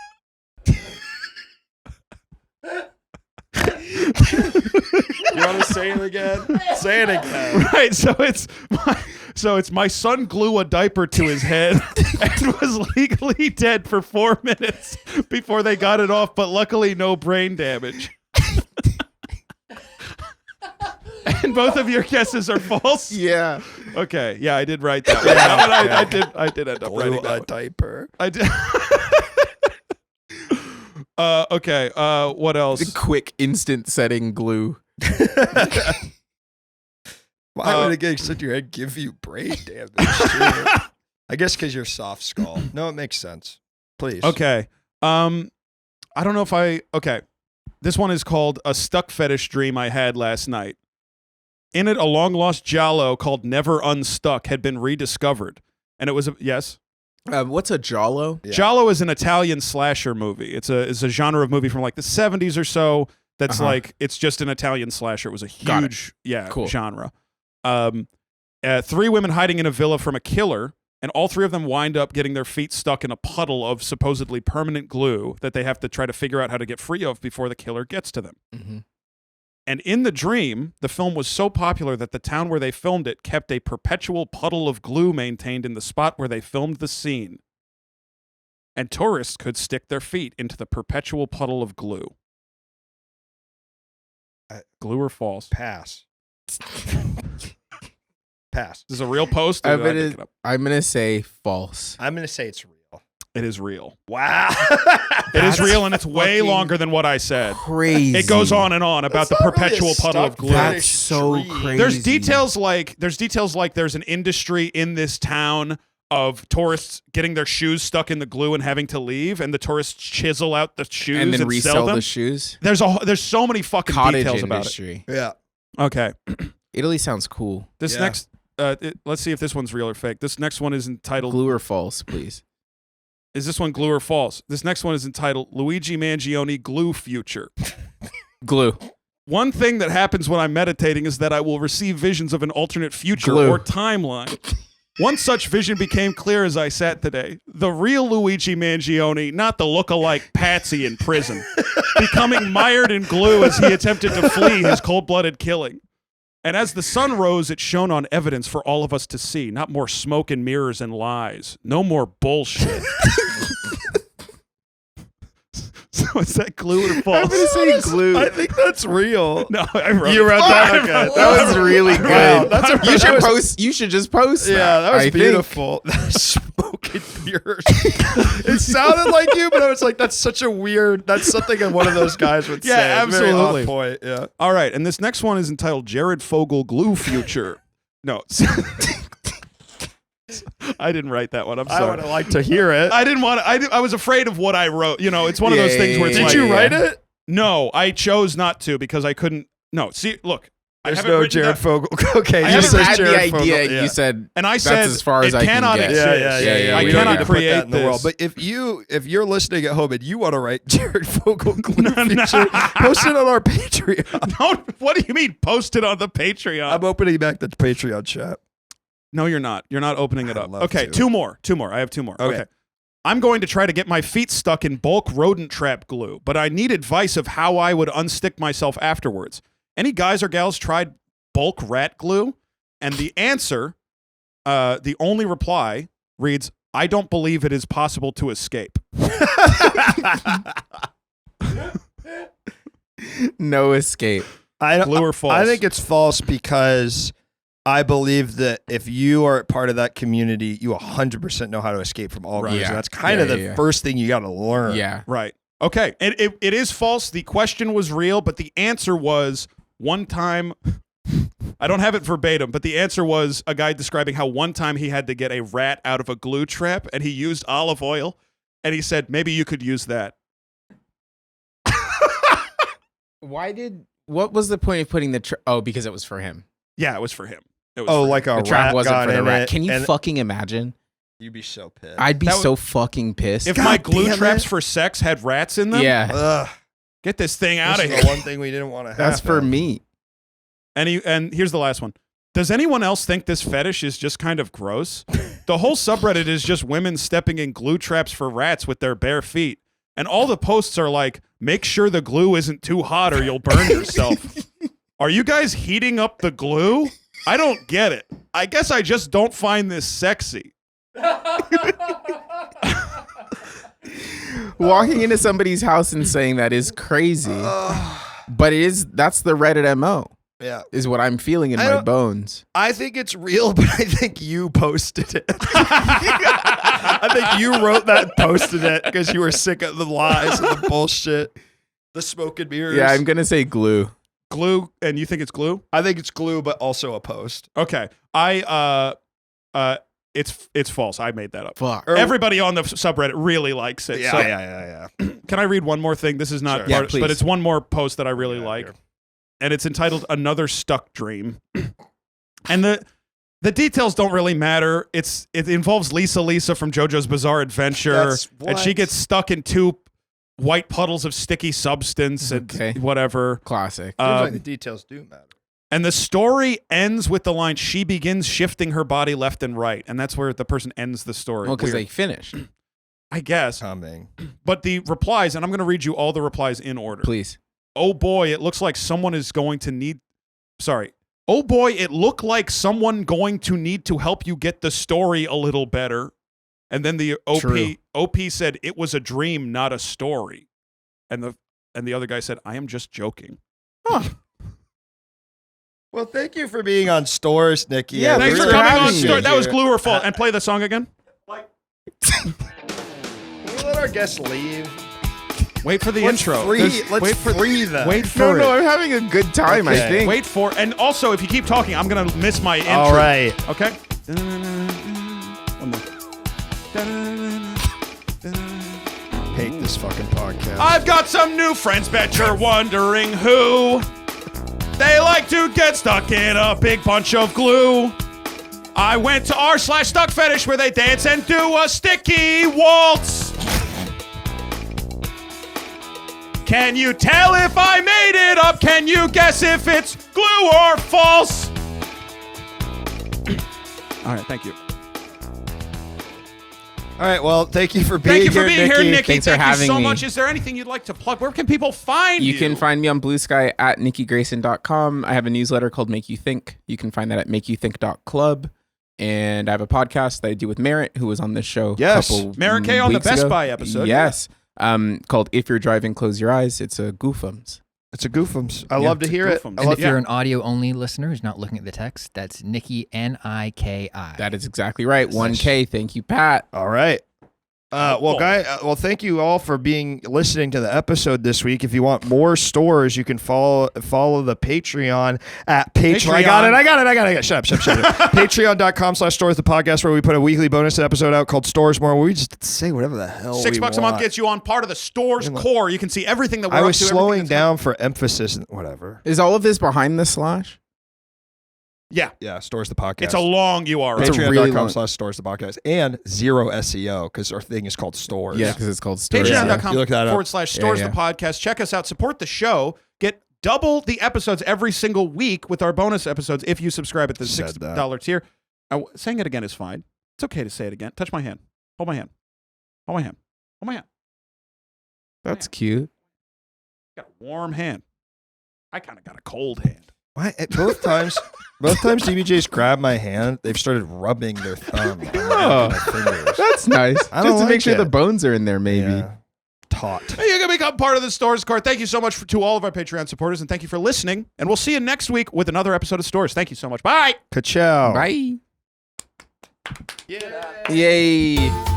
You want to say it again? Say it again. Right, so it's my son glue a diaper to his head and was legally dead for 4 minutes before they got it off, but luckily no brain damage. And both of your guesses are false. Yeah. Okay, yeah, I did write that one. That one I did end up Glue writing a that one. diaper. I did. Okay. What else? The quick instant setting glue. Why would it get stuck to your head give you brain damage? I guess because you're soft skull. No, it makes sense. Please. Okay. I don't know if okay. This one is called A Stuck Fetish Dream I Had Last Night. In it, a long-lost giallo called Never Unstuck had been rediscovered. And it was yes? What's a Jalo? Yeah. Giallo is an Italian slasher movie. It's a genre of movie from like the 70s or so that's like, it's just an Italian slasher. It was a Got it. huge, Cool. genre. 3 women hiding in a villa from a killer, and all 3 of them wind up getting their feet stuck in a puddle of supposedly permanent glue that they have to try to figure out how to get free of before the killer gets to them. Mm-hmm. And in the dream, the film was so popular that the town where they filmed it kept a perpetual puddle of glue maintained in the spot where they filmed the scene. And tourists could stick their feet into the perpetual puddle of glue. Glue or false? Pass. Pass. This is a real post? Or did I make it up? I'm gonna say false. I'm going to say it's real. It is real. Wow. It is real, and it's way fucking longer than what I said. Crazy. It goes on and on about the perpetual puddle of glue. That's so crazy. There's details like there's an industry in this town of tourists getting their shoes stuck in the glue and having to leave, and the tourists chisel out the shoes and then sell resell them. the shoes. There's so many fucking Cottage details about industry. Yeah. it. Okay, Italy sounds cool. this Yeah. next let's see if this one's real or fake. This next one is entitled Glue or false, please. Is this one glue or false? This next one is entitled Luigi Mangione Glue Future. Glue. One thing that happens when I'm meditating is that I will receive visions of an alternate future Glue. or timeline. One such vision became clear as I sat today. The real Luigi Mangione, not the look-alike Patsy in prison, becoming mired in glue as he attempted to flee his cold-blooded killing. And as the sun rose, it shone on evidence for all of us to see. Not more smoke and mirrors and lies. No more bullshit. So is that glue or false? I'm gonna say glue. I think that's real. No, I wrote You it. wrote that? Okay. That was really good. Wow, that's a- you should that was- post. You should just post. Yeah, that was I think. beautiful. Smoking mirrors. It sounded like you, but I was like, that's such a weird. That's something that one of those guys would Yeah, say. It's very absolutely. on point. Yeah. All right, and this next one is entitled Jared Fogle Glue Future. No. I didn't write that one. I'm I sorry. would have liked to hear it. I didn't want to. I was afraid of what I wrote. You know, it's one of those things where it's Did like, you write it? No, I chose not to because I couldn't. No, see, look, I There's haven't no written Jared that- Fogle. Okay, I it just haven't says had the Jared idea. Fogle. Yeah. You said, And I that's said as far as it I can cannot get. exist. Yeah. I We don't cannot need to put create that in the world. this. But if you're listening at home and you want to write Jared Fogle Glue Future, post it on our Patreon. Don't. What do you mean? Post it on the Patreon. I'm opening back the Patreon chat. No, you're not. You're not opening it I'd up. love Okay, to. two more. I have two more. Okay. Okay. I'm going to try to get my feet stuck in bulk rodent trap glue, but I need advice of how I would unstick myself afterwards. Any guys or gals tried bulk rat glue? And the answer, the only reply reads, I don't believe it is possible to escape. No escape. Glue or false? I think it's false because I believe that if you are part of that community, you 100% know how to escape from all glues. Yeah. And that's kind of Yeah, the yeah. first thing you got to learn. Yeah. Right. Okay. And it is false. The question was real, but the answer was one time. I don't have it verbatim, but the answer was a guy describing how one time he had to get a rat out of a glue trap and he used olive oil. And he said, maybe you could use that. What was the point of putting the because it was for him. Yeah, it was for him. It was Oh, for him. like a The trap rat wasn't got for the in rat. it, Can you and fucking imagine? You'd be so pissed. I'd be That so fucking pissed. If God my glue damn traps it. for sex had rats in them, yeah, Ugh, get this thing out this of is here. the one thing we didn't want to have. that's for me. And here's the last one. Does anyone else think this fetish is just kind of gross? The whole subreddit is just women stepping in glue traps for rats with their bare feet. And all the posts are like, make sure the glue isn't too hot or you'll burn yourself. Are you guys heating up the glue? I don't get it. I guess I just don't find this sexy. Walking into somebody's house and saying that is crazy. But that's the Reddit MO. Yeah. Is what I'm feeling in I my don't- bones. I think it's real, but I think you posted it. I think you wrote that and posted it because you were sick of the lies and the bullshit. The smoke and mirrors. Yeah, I'm gonna say glue. Glue, and you think it's glue? I think it's glue, but also a post. Okay. It's false. I made that up. Fuck. Everybody on the subreddit really likes it. So yeah. can I read one more thing? This is not Sure. Yeah, part, please. but it's one more post that I really Yeah, like. here. And it's entitled Another Stuck Dream. And the details don't really matter. It involves Lisa from JoJo's Bizarre Adventure. That's And she what? gets stuck in two white puddles of sticky substance Okay. and whatever. Classic. Seems like Um, the details do matter. and the story ends with the line, she begins shifting her body left and right. And that's where the person ends the story. Well, because Weird. they finished. I guess. Coming. But the replies, and I'm going to read you all the replies in order. Please. Oh boy, it looks like someone is going to need. Sorry. Oh boy, it looked like someone going to need to help you get the story a little better. And then the True. OP said it was a dream, not a story. And the other guy said, I am just joking. Well, thank you for being on Stores, Nikki. Yeah, I Thanks for really coming on. appreciate Story. That was you. glue or fault. And play the song again. Can we let our guests leave? Wait for the Let's intro. Let's free them. Wait for No, it. I'm having a good time. I Okay. think. Wait for. And also, if you keep talking, I'm gonna miss my intro. All right. Okay. One more. Hate this fucking podcast. I've got some new friends, bet you're wondering who. They like to get stuck in a big bunch of glue. I went to r/stuck fetish where they dance and do a sticky waltz. Can you tell if I made it up? Can you guess if it's glue or false? All right, thank you. All right, well, thank you for being Thank you for being here, Nikki. Thanks for Thank you having so me. much. Is there anything you'd like to plug? Where can people find you? You can find me on Blue Sky at NikiGrayson.com. I have a newsletter called Make You Think. You can find that at makeyouthink.club. And I have a podcast that I do with Merritt, who was on this show. Yes. Merritt K on the weeks Best ago. Buy episode. Yes. Called If You're Driving, Close Your Eyes. It's a goofums. It's a goofums. I Yeah, love to it's a hear it. goofums. I And love if you're an audio only listener who's not looking at the text, that's Nikki Niki. That is exactly right. 1K. Thank you, Pat. All right. Well, thank you all for listening to the episode this week. If you want more stores, you can follow the Patreon at Patreon. I got it. Shut up. Patreon.com/stores, the podcast where we put a weekly bonus episode out called Stores More, where we just say whatever the hell $6 a month gets you on part of the store's core. You can see everything that we're I up was to. slowing down for emphasis and whatever. Is all of this behind the slash? Yeah. Yeah, Stores the podcast. It's a long URL. It's a really long- Patreon.com/stores the podcast and 0 SEO because our thing is called Stores. Yeah, because it's called stores. Patreon.com You look that up. /stores Yeah. the podcast. Check us out. Support the show. Get double the episodes every single week with our bonus episodes if you subscribe at the Said $6 tier. Saying it again is fine. It's okay to say it again. Touch my hand. Hold my hand. Hold my hand. Hold my hand. That's cute. Got a warm hand. I kind of got a cold hand. Why? Both times DBJ's grabbed my hand, they've started rubbing their thumb on my fingers. That's nice. I don't Just to like make sure it. the bones are in there, maybe. Yeah. Taut. Hey, you can become part of the Stores Core. Thank you so much to all of our Patreon supporters, and thank you for listening. And we'll see you next week with another episode of Stores. Thank you so much. Bye. Ka-chow. Bye. Yay.